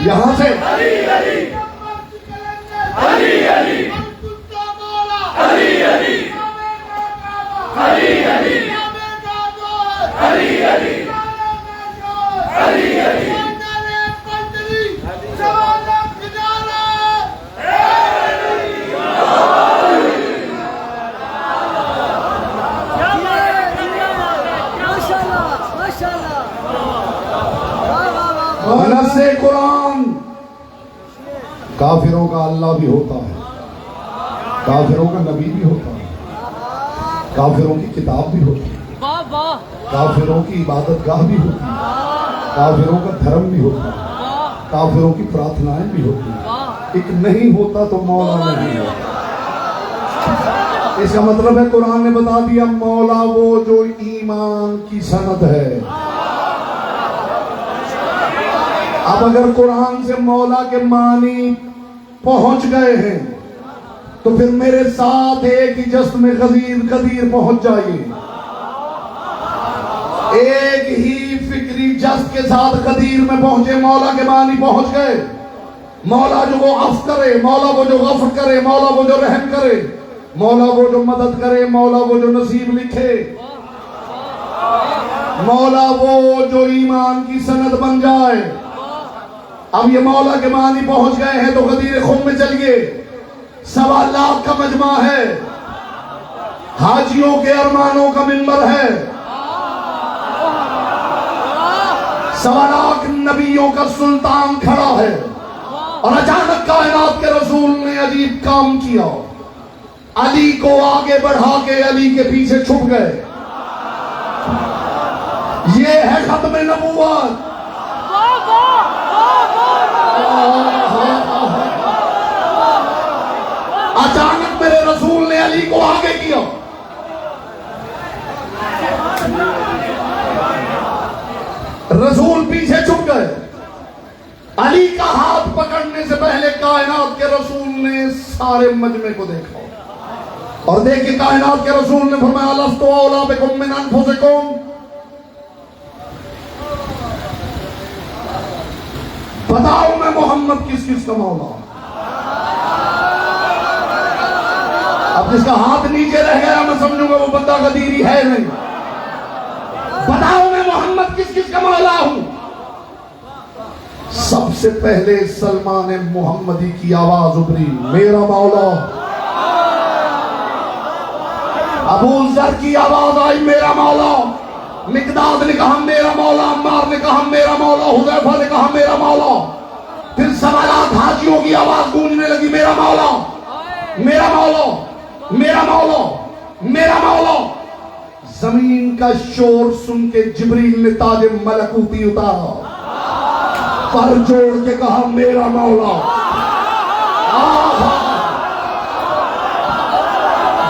यहां से से कुरान, काफिरों का अल्लाह भी होता है, काफिरों का नबी भी होता है, काफिरों की किताब भी होती है, काफिरों की इबादत गाह भी होती है, काफिरों का धर्म भी होता है, काफिरों की प्रार्थनाएं भी होती है। एक नहीं होता तो मौला नहीं होता। इसका मतलब है कुरान ने बता दिया मौला वो जो ईमान की सनद है। अब अगर कुरान से मौला के मानी पहुंच गए हैं तो फिर मेरे साथ एक ही जस्त में गदीर कदीर पहुंच जाइए। एक ही फिक्री जस्त के साथ कदीर में पहुंचे, मौला के मानी पहुंच गए। मौला जो वो अफ करे, मौला वो जो गफर करे, मौला वो जो रहम करे, मौला वो जो मदद करे, मौला वो जो नसीब लिखे, मौला वो जो ईमान की सनद बन जाए। अब ये मौला के मानी पहुंच गए हैं तो गदीर खुम में चलिए। 1.25 लाख का मजमा है, हाजियों के अरमानों का मिंबर है, 1.25 लाख नबियों का सुल्तान खड़ा है। और अचानक कायनात के रसूल ने अजीब काम किया, अली को आगे बढ़ा के अली के पीछे छुप गए। ये है खत्म नबूवत। अचानक मेरे रसूल ने अली को आगे किया। रसूल पीछे छुप गए। अली का हाथ पकड़ने से पहले कायनात के रसूल ने सारे मजमे को देखा और देखिए कायनात के रसूल ने फरमाया लस्तु औला बिकुम मिन अनफुसिकुम, बताओ मैं मोहम्मद किस किस का मौला। अब जिसका हाथ नीचे रह गया मैं समझूंगा वो बंदा गदीरी है नहीं। बताओ मैं मोहम्मद किस किस का मौला हूं। सबसे पहले सलमान मोहम्मदी की आवाज उभरी, मेरा मौला। अबू जर की आवाज आई, मेरा मौला। मिकदाद ने कहा मेरा मौला, अम्मार ने कहा मेरा मौला, हुदैफा ने कहा मेरा मौला। फिर 1.25 लाख हाजियों की आवाज गूंजने लगी, मेरा मौला, मेरा मौला, मेरा मौला, मेरा मौला। जमीन का शोर सुन के जिब्रील ने ताज मलकूती उतारा, पर जोड़ के कहा मेरा मौला।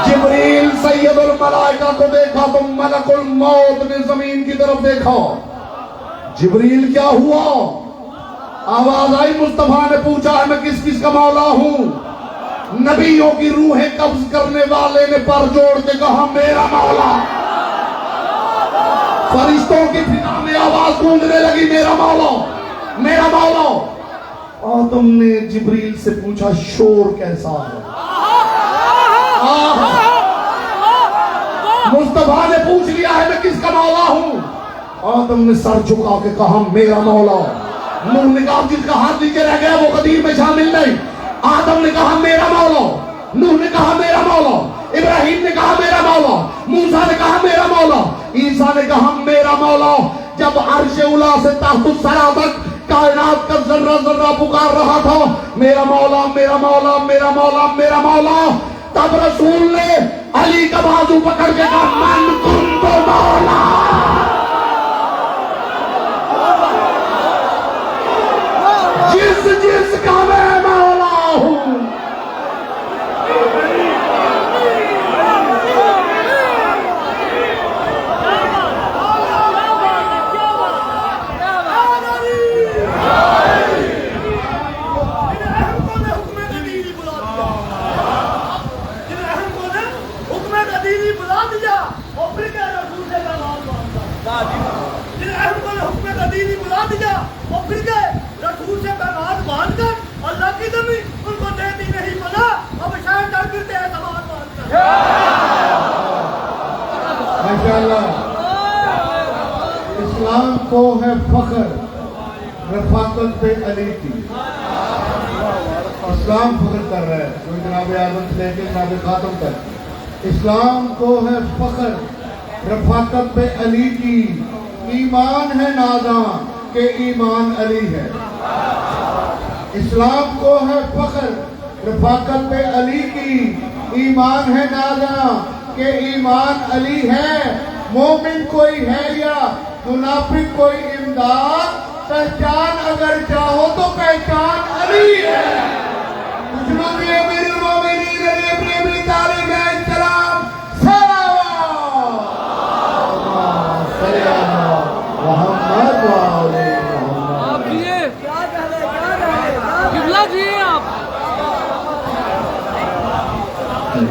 जिब्रील सैयदुल मलाइका को देखा तो मलकुल मौत ने जमीन की तरफ देखा। जिब्रील क्या हुआ? आवाज आई, मुस्तफा ने पूछा है मैं किस किस का मौला हूं। नबियों की रूहें कब्ज करने वाले ने पर जोड़ के कहा मेरा मौला। फरिश्तों की फिजा में आवाज गूंजने लगी, मेरा मौला, मेरा मौला। और तुमने जिब्रील से पूछा शोर कैसा है? मुस्तफा ने पूछ लिया है मैं किसका मौला हूं। और तुमने सर झुका के कहा मेरा मौला। नूह ने कहा जिसका हाथ नीचे रह गया वो कदीर में शामिल नहीं। आदम ने कहा मेरा मौला, नूह ने कहा मेरा मौला, इब्राहिम ने कहा मेरा मौला, मूसा ने कहा मेरा मौला, ईसा ने कहा मेरा मौला। जब अर्श उला से ताहतुस सरा तक कायनात का जर्रा जर्रा पुकार रहा था मेरा मौला, मेरा मौला, मेरा मौला, मेरा मौला, तब रसूल ने अली का बाजू पकड़ के कहा मन कुंतु मौला। जिस जिसका मैं मौला हूं। इस्लाम को है फख्र रफाकत पे अली की। इस्लाम फख्र कर रहा है तो जनाब आज़म से लेकर जनाब खातम तक। इस्लाम को है फख्र रफाकत पे अली की। ईमान है नादा के ईमान अली है। इस्लाम को है फख्र रफाकत पे अली की। ईमान है नादा के ईमान अली है। मोमिन कोई है या मुनाफिक कोई इमदाद, पहचान अगर चाहो तो पहचान अली है। मेरे मोमिनीन अली प्रेमी तारीख है।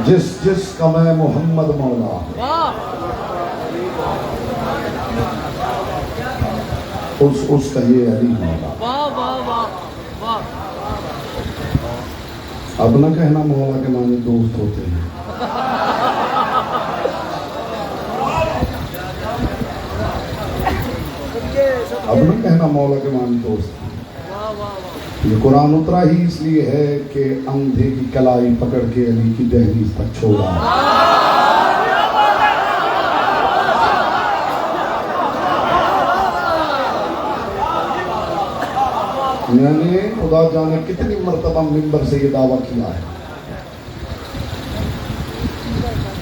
जिसका मैं मोहम्मद मौला हूं, वाह उसका ये अली मौला। वाह वाह वाह वाह अब ना कहना मौला के माने दोस्त होते हैं। अब ना कहना मौला के माने दोस्त। वाह वाह ये कुरान उतरा ही इसलिए है कि अंधे की कलाई पकड़ के अली की दहलीज तक छोड़ा। मैंने खुदा जाने कितनी मर्तबा मिंबर से ये दावा किया है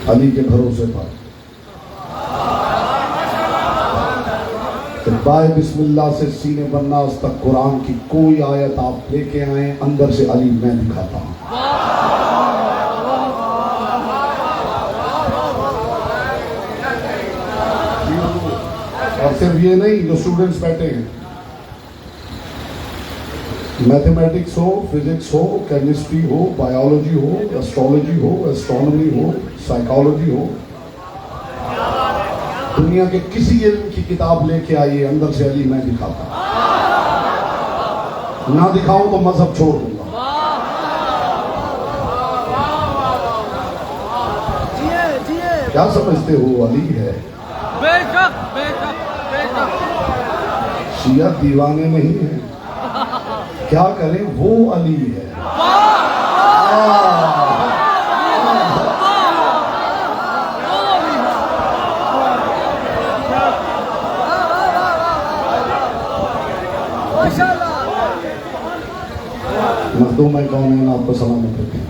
अली के भरोसे पर कि बाय बिस्मिल्लाह से सीने बन्नास तक कुरान की कोई आयत आप लेके आए, अंदर से अली मैं दिखाता हूं। और सिर्फ ये नहीं, जो स्टूडेंट्स बैठे हैं, मैथमेटिक्स हो, फिजिक्स हो, केमिस्ट्री हो, बायोलॉजी हो, एस्ट्रोलॉजी हो, एस्ट्रोनॉमी हो, साइकोलॉजी हो, दुनिया के किसी इल्म की किताब लेके आइए, अंदर से अली मैं दिखाता हूं। ना दिखाऊं तो मजहब छोड़ दूंगा। क्या समझते हो अली है? बेशक बेशक बेशक शिया दीवाने नहीं है, क्या करें, वो अली है। मखदूम है कौन है, आपको सलामत रखें।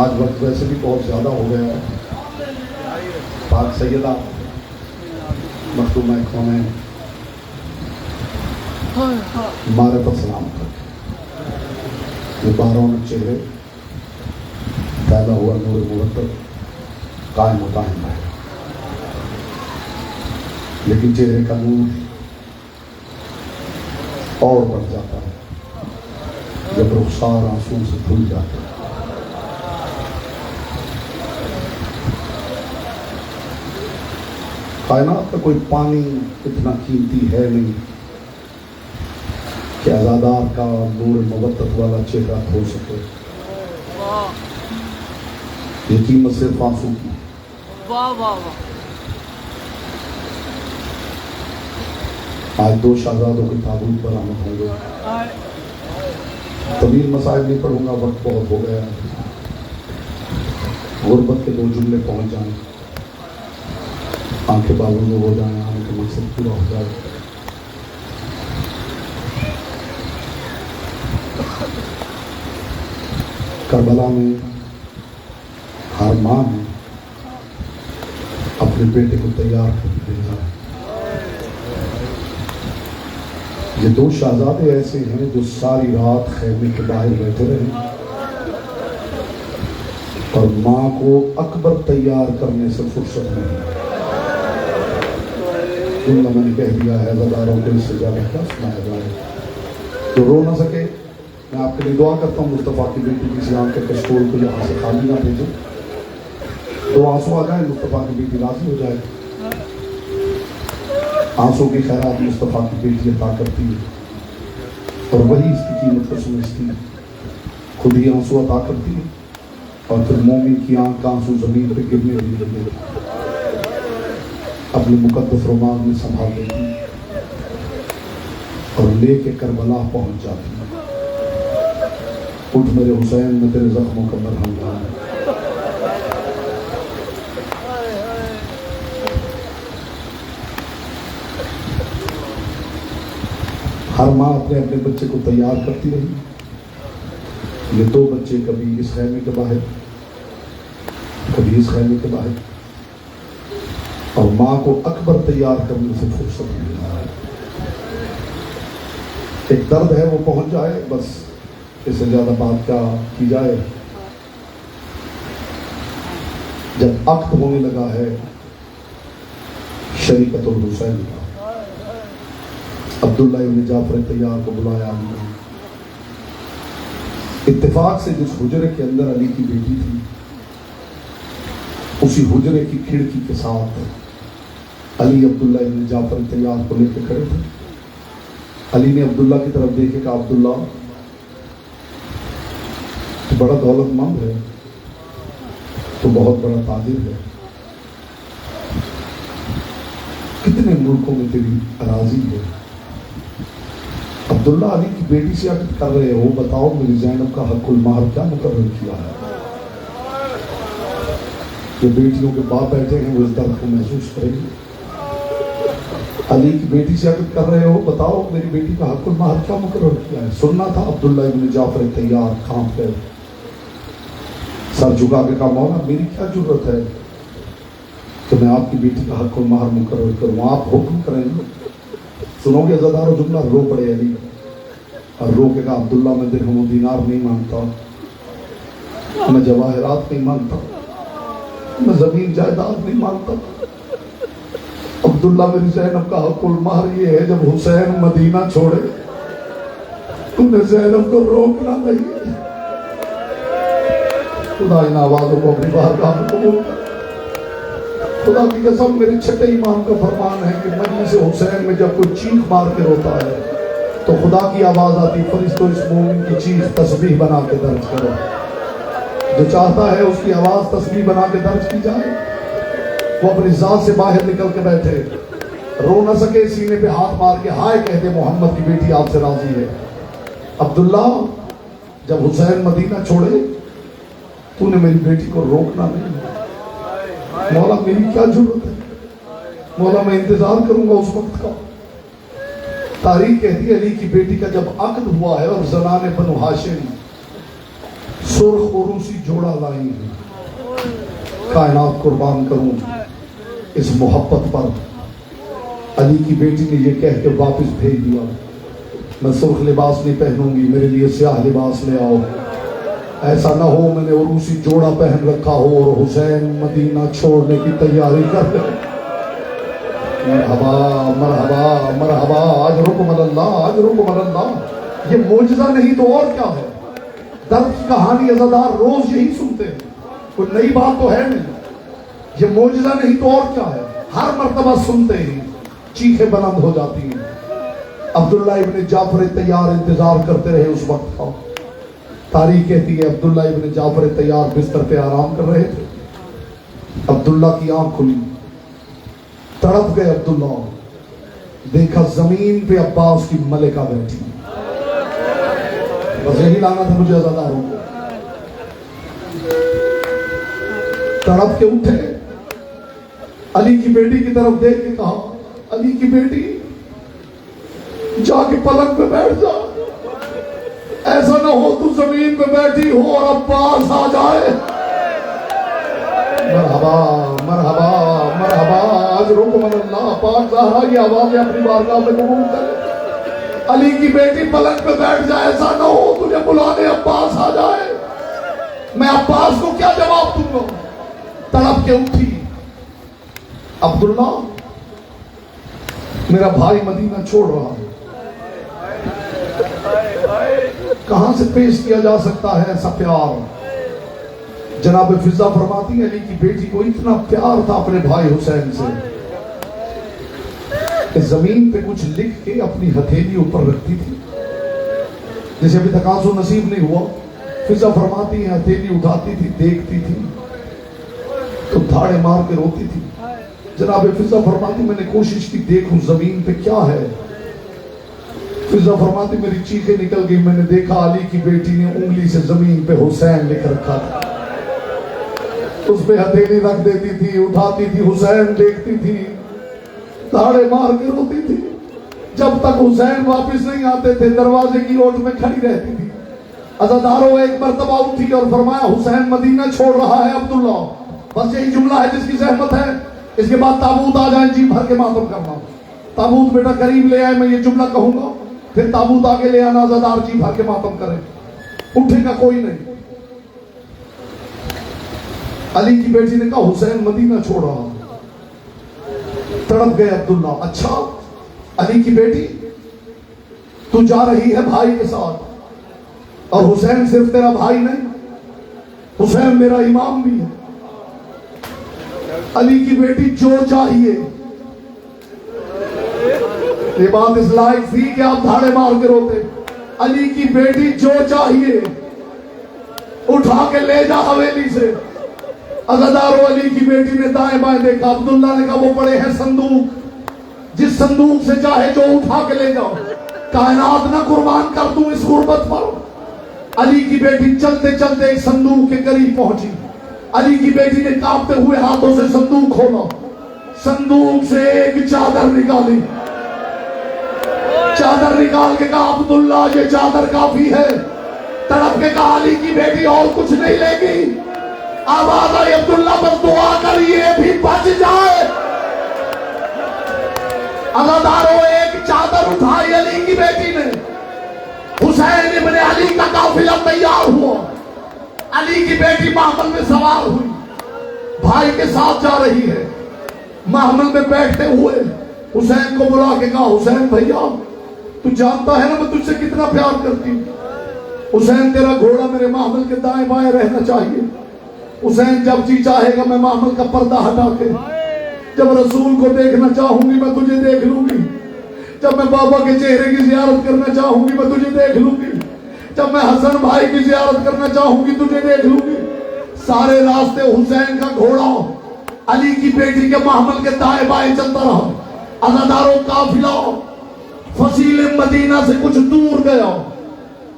आज वक्त वैसे भी बहुत ज़्यादा हो गया है। पाक सैयदा मखदूम है कौन है, मारे पर सलामत रखें। ये 12 चेहरे पैदा हुआ नूर मुरतब कायम है, लेकिन चेहरे का नूर और बढ़ जाता है जब रुखसार आंसू से धुल जाते हैं। कायनात का कोई पानी इतना कीमती है नहीं कि आजादार का नूर मुबत्तत वाला चेहरा धो सके। ये कीमत सिर्फ आंसू की। वाह वाह वाह आज 2 शहजादों के ताबूत बरामद होंगे। तवील मसाइल नहीं पढ़ूंगा, वक्त बहुत हो गया। गुर्बत के 2 जुमले पहुंच जाएं, आंखें बालूंदो हो जाए, आने का मकसद पूरा हो जाए। करबला में हर मां ने अपने बेटे को तैयार करके भेजा है। ये 2 शहजादे ऐसे हैं जो सारी रात खैमे के बाहर बैठे रहे और मां को अकबर तैयार करने से फुर्सत नहीं। जुमला मैंने कह दिया है, अज़ादारों को इससे ज्यादा क्या सुनाया जाए। जो रो ना सके, मैं आपके लिए दुआ करता हूँ मुस्तफ़ा की बेटी किसी आंख के स्टोर को यहाँ से खाली ना भेजे। 2 आंसू आ जाए, मुस्तफ़ा की बेटी राजी हो जाए। आंसू की खैरात मुस्तफ़ा की बेटी अता करती है और वही इसकी कीमत को समझती है, खुद ही आंसू अता करती है और फिर मोमिन की आंख का आंसू जमीन पे गिरने नहीं देती, अपने मुकद्दस रुमाल में संभाल लेती है और लेके करबला पहुंच जाती है। उठ मेरे हुसैन, मैं तेरे जख्मों का मरहम डालूं। हर माँ अपने अपने बच्चे को तैयार करती रही। ये 2 बच्चे कभी इस खैमे के बाहर, कभी इस खैमे के बाहर, और माँ को अकबर तैयार करने से फुर्सत नहीं आ रहा है। एक दर्द है, वो पहुंच जाए, बस इससे ज्यादा बात क्या की जाए। जब अक्त होने लगा है शरीकतुल हुसैन का, अब्दुल्ला इब्न जाफर तैयार को बुलाया हमने। इत्तेफाक से जिस हुजरे के अंदर अली की बेटी थी उसी हुजरे की खिड़की के साथ अली अब्दुल्ला इब्न जाफर तैयार को लेकर खड़े थे। अली ने अब्दुल्ला की तरफ देखे, कहा अब्दुल्ला तो बड़ा दौलतमंद है, तो बहुत बड़ा ताजिर है, कितने मुल्कों में तेरी अराजी है। अब्दुल्ला अली की बेटी से अकद कर रहे हो, बताओ मेरी ज़ैनब का हक़ुल महर क्या मुकर्रर किया है। जो बेटियों के बाप बैठे हैं वो इस दर्द को महसूस करेंगे। अली की बेटी से अकद कर रहे हो, बताओ मेरी बेटी का हक़ुल महर क्या मुकर्रर किया है। सुनना था। अब्दुल्ला इब्न जाफर तैयार कांप गए, सर झुका के कहा मौला मेरी क्या जरूरत है कि मैं आपकी बेटी का हक़ुल महर मुकर्रर करूँ, आप हुक्म करेंगे। सुनोगे अज़ादारो जुमला, रो पड़े अली और रो के कहा अब्दुल्ला मैं दिरहम दीनार नहीं मांगता, मैं जवाहरात नहीं मांगता, मैं जमीन जायदाद नहीं मांगता। अब्दुल्ला मेरी ज़ैनब का हक़ुल महर ये है जब हुसैन मदीना छोड़े तुमने ज़ैनब को रोकना नहीं। खुदा इन आवाज़ों को अपनी बारगाह में कबूल कर। खुदा की कसम मेरे छठे इमाम का फरमान है कि मजलिस हुसैन में जब कोई चीख मार के रोता है तो खुदा की आवाज आती, फरिश्तों इस मोमिन की चीख तस्बीह बना के दर्ज करो। जो चाहता है उसकी आवाज तस्बीह बना के दर्ज की जाए। वो अपनी जात से बाहर निकल के बैठे, रो न सके, सीने पे हाथ मार के हाय कहते मोहम्मद की बेटी आपसे राजी है। अब्दुल्ला जब हुसैन मदीना छोड़े तूने मेरी बेटी को रोकना नहीं। मौला मेरी क्या जरूरत है, मौला मैं इंतजार करूंगा उस वक्त का। तारीख कहती है अली की बेटी का जब अक्द हुआ है और ज़नाने बनु हाशिम सुर्ख उरूसी जोड़ा लाई है, कायनात कुर्बान करूं इस मोहब्बत पर। अली की बेटी ने यह कह के वापस भेज दिया, मैं सुर्ख लिबास नहीं पहनूंगी, मेरे लिए स्याह लिबास ले आओ। ऐसा ना हो मैंने उरूसी जोड़ा पहन रखा हो और हुसैन मदीना छोड़ने की तैयारी कर ले। मरहबा मरहबा मरहबा, आज रुकम अल्लाह, आज रुकम अल्लाह। ये मोजज़ा नहीं तो और क्या है। दर्द की कहानी अज़ादार रोज यही सुनते हैं, कोई नई बात तो है नहीं। ये मोजज़ा नहीं तो और क्या है। हर मर्तबा सुनते ही चीखें बुलंद हो जाती हैं। अब्दुल्ला इब्न जाफर तैयार इंतजार करते रहे उस वक्त का। तारीख कहती है अब्दुल्ला इब्न जाफर तैयार बिस्तर पे आराम कर रहे थे। अब्दुल्ला की आंख खुली, तड़प गए अब्दुल्ला, देखा जमीन पे अब्बास की मलिका बैठी। बस यही लाना था मुझे अज़ादारों को। तड़प के उठे, अली की बेटी की तरफ देख के कहा अली की बेटी जाके पलंग पे बैठ जा, ऐसा ना हो तू जमीन पे बैठी हो और अब्बास आ जाए। मरहबा मरहबा मरहबा, आज रुकम अल्लाह। पाक ज़हरा ये आवाज़ अपनी बारगाह में कबूल करे। अली की बेटी पलंग पे बैठ जाए, ऐसा ना हो तुझे बुलाने अब्बास आ जाए। मैं अब्बास को क्या जवाब दूंगा। तड़प के उठी, अब्दुल्ला मेरा भाई मदीना छोड़ रहा है, कहां से पेश किया जा सकता है ऐसा प्यार। जनाब फिजा फरमाती है अली की बेटी को इतना प्यार था अपने भाई हुसैन से कि जमीन पे कुछ लिख के अपनी हथेली ऊपर रखती थी। जैसे अभी तकासुर नसीब नहीं हुआ, फिजा फरमाती है हथेली उठाती थी, देखती थी तो धाड़े मार के रोती थी। जनाब फिजा फरमाती मैंने कोशिश की देखूं जमीन पे क्या है। फिजा फरमाती मेरी चीखें निकल गई, मैंने देखा अली की बेटी ने उंगली से जमीन पे हुसैन लिख रखा था। उस पे हथेली रख देती थी, उठाती थी, हुसैन देखती थी, धाड़े मार के रोती थी। जब तक हुसैन वापस नहीं आते थे दरवाजे की ओट में खड़ी रहती थी। अज़ादारों एक मर्तबा उठी और फरमाया हुसैन मदीना छोड़ रहा है अब्दुल्ला, बस यही जुमला है जिसकी ज़हमत है, इसके बाद ताबूत आ जाए जी भर के मातम करना। ताबूत बेटा करीब ले आए, मैं ये जुमला कहूंगा, फिर ताबूत आगे ले आना, अज़ादार जी भर के मातम करें। उठेगा कोई नहीं। अली की बेटी ने कहा हुसैन मदीना छोड़ रहा। तड़प गए अब्दुल्ला। अच्छा अली की बेटी तू जा रही है भाई के साथ, और हुसैन सिर्फ तेरा भाई नहीं, हुसैन मेरा इमाम भी है। अली की बेटी जो चाहिए, ये बात इस लायक थी कि आप धाड़े मार के रोते। अली की बेटी जो चाहिए उठा के ले जा हवेली से। अज़ादारो अली की बेटी ने दाएं बाएं देखा, अब्दुल्ला ने कहा वो पड़े हैं संदूक, जिस संदूक से चाहे जो उठा के ले जाओ, कायनात ना कुर्बान कर दूं इस गुर्बत पर। अली की बेटी चलते चलते एक संदूक के करीब पहुंची। अली की बेटी ने कांपते हुए हाथों से संदूक खोला, संदूक से एक चादर निकाली। चादर निकाल के कहा अब्दुल्ला ये चादर काफी है। तड़प के कहा अली की बेटी और कुछ नहीं लेगी। आवाज आई अब्दुल्ला बस दुआ कर ये भी बच जाए। अज़ादारो एक चादर उठाई अली की बेटी ने। हुसैन इब्ने अली का काफिला तैयार हुआ। अली की बेटी महमल में सवार हुई, भाई के साथ जा रही है। महमल में बैठते हुए हुसैन को बुला के कहा हुसैन भैया तू जानता है ना मैं तुझसे कितना प्यार करती हूँ। हुसैन तेरा घोड़ा मेरे महमल के दाएं बाएं रहना चाहिए। हुसैन जब जी चाहेगा मैं महमल का पर्दा हटा के जब रसूल को देखना चाहूंगी मैं तुझे देख लूंगी। जब मैं बाबा के चेहरे की जियारत करना चाहूंगी मैं तुझे देख लूंगी। जब मैं हसन भाई की जियारत करना चाहूंगी तुझे देख लूंगी। सारे रास्ते हुसैन का घोड़ा अली की बेटी के महमल के दाएं बाएं चलता रहा। अज़ादारो काफिला फसील मदीना से कुछ दूर गया।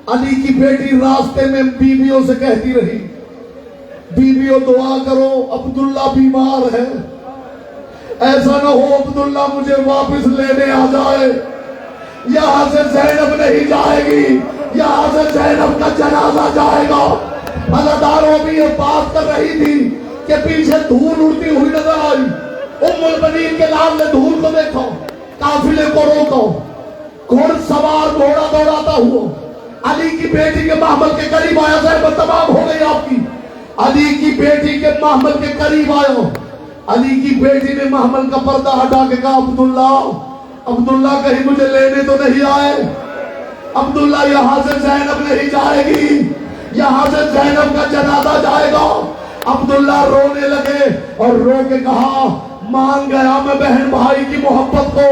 अली की बेटी रास्ते में बीवियों से कहती रही, बीवियों दुआ करो अब्दुल्ला बीमार है, ऐसा ना हो अब्दुल्ला मुझे वापस लेने आ जाए। यहां से ज़ैनब नहीं जाएगी, यहां से ज़ैनब का जनाजा जाएगा। अज़ादारो भी ये बात कर रही थी कि पीछे धूल उड़ती हुई नजर आई। उम्मुल बनीन के लाल ने धूल को देखा, काफिले को रोका। घुड़सवार घोड़ा दौड़ाता हुआ अली की बेटी के महमल के करीब आया। ज़ैनब तमाम हो गई आपकी। अली की बेटी के महमल के करीब आया। अली की बेटी ने महमल का पर्दा हटा के कहा अब्दुल्ला अब्दुल्ला कहीं मुझे लेने तो नहीं आए। अब्दुल्ला यहां से ज़ैनब नहीं जाएगी, यहां से ज़ैनब का जनाजा जाएगा। अब्दुल्ला रोने लगे और रो के कहा मान गया मैं बहन भाई की मोहब्बत को।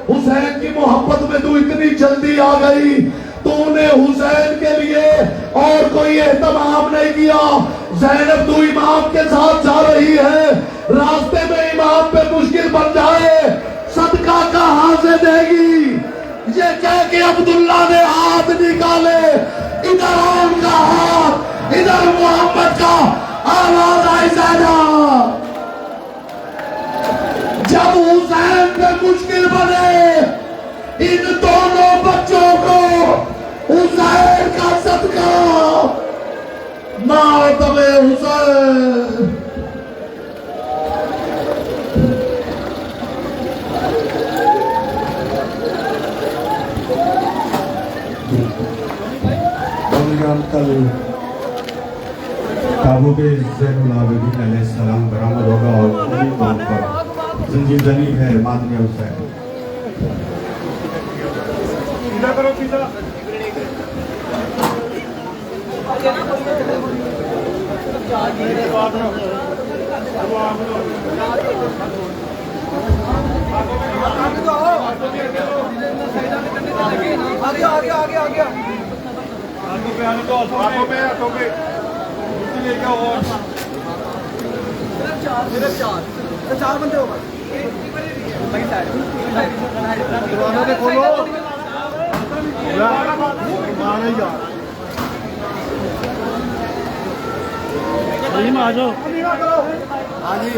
हुसैन की मोहब्बत में तू इतनी जल्दी आ गई, तूने हुसैन के लिए और कोई एहतमाम नहीं किया। ज़ैनब तू इमाम के साथ जा रही है, रास्ते में इमाम पे मुश्किल बन जाए, सदका कहां से देगी। ये कह के अब्दुल्ला ने हाथ निकाले, इधर उनका हाथ इधर मोहम्मद का। आवाज आई ज़ैनब। जब हुसैन पे मुश्किल बने इन दोनों बच्चों को हुसैन का सदका मातबे हुसैन। कल ताबूत ज़ैनुल आबिदीन अलैहिस्सलाम बरामद होगा और उन्हीं बात पर ज़ंजीर ज़नी है मादनी हुसैन। सीधा करो सीधा। आगे हाथों पे लेके आओ। सिर्फ चार बंदे हो दरवाजा खोलो। आ जाओ। हाँ जी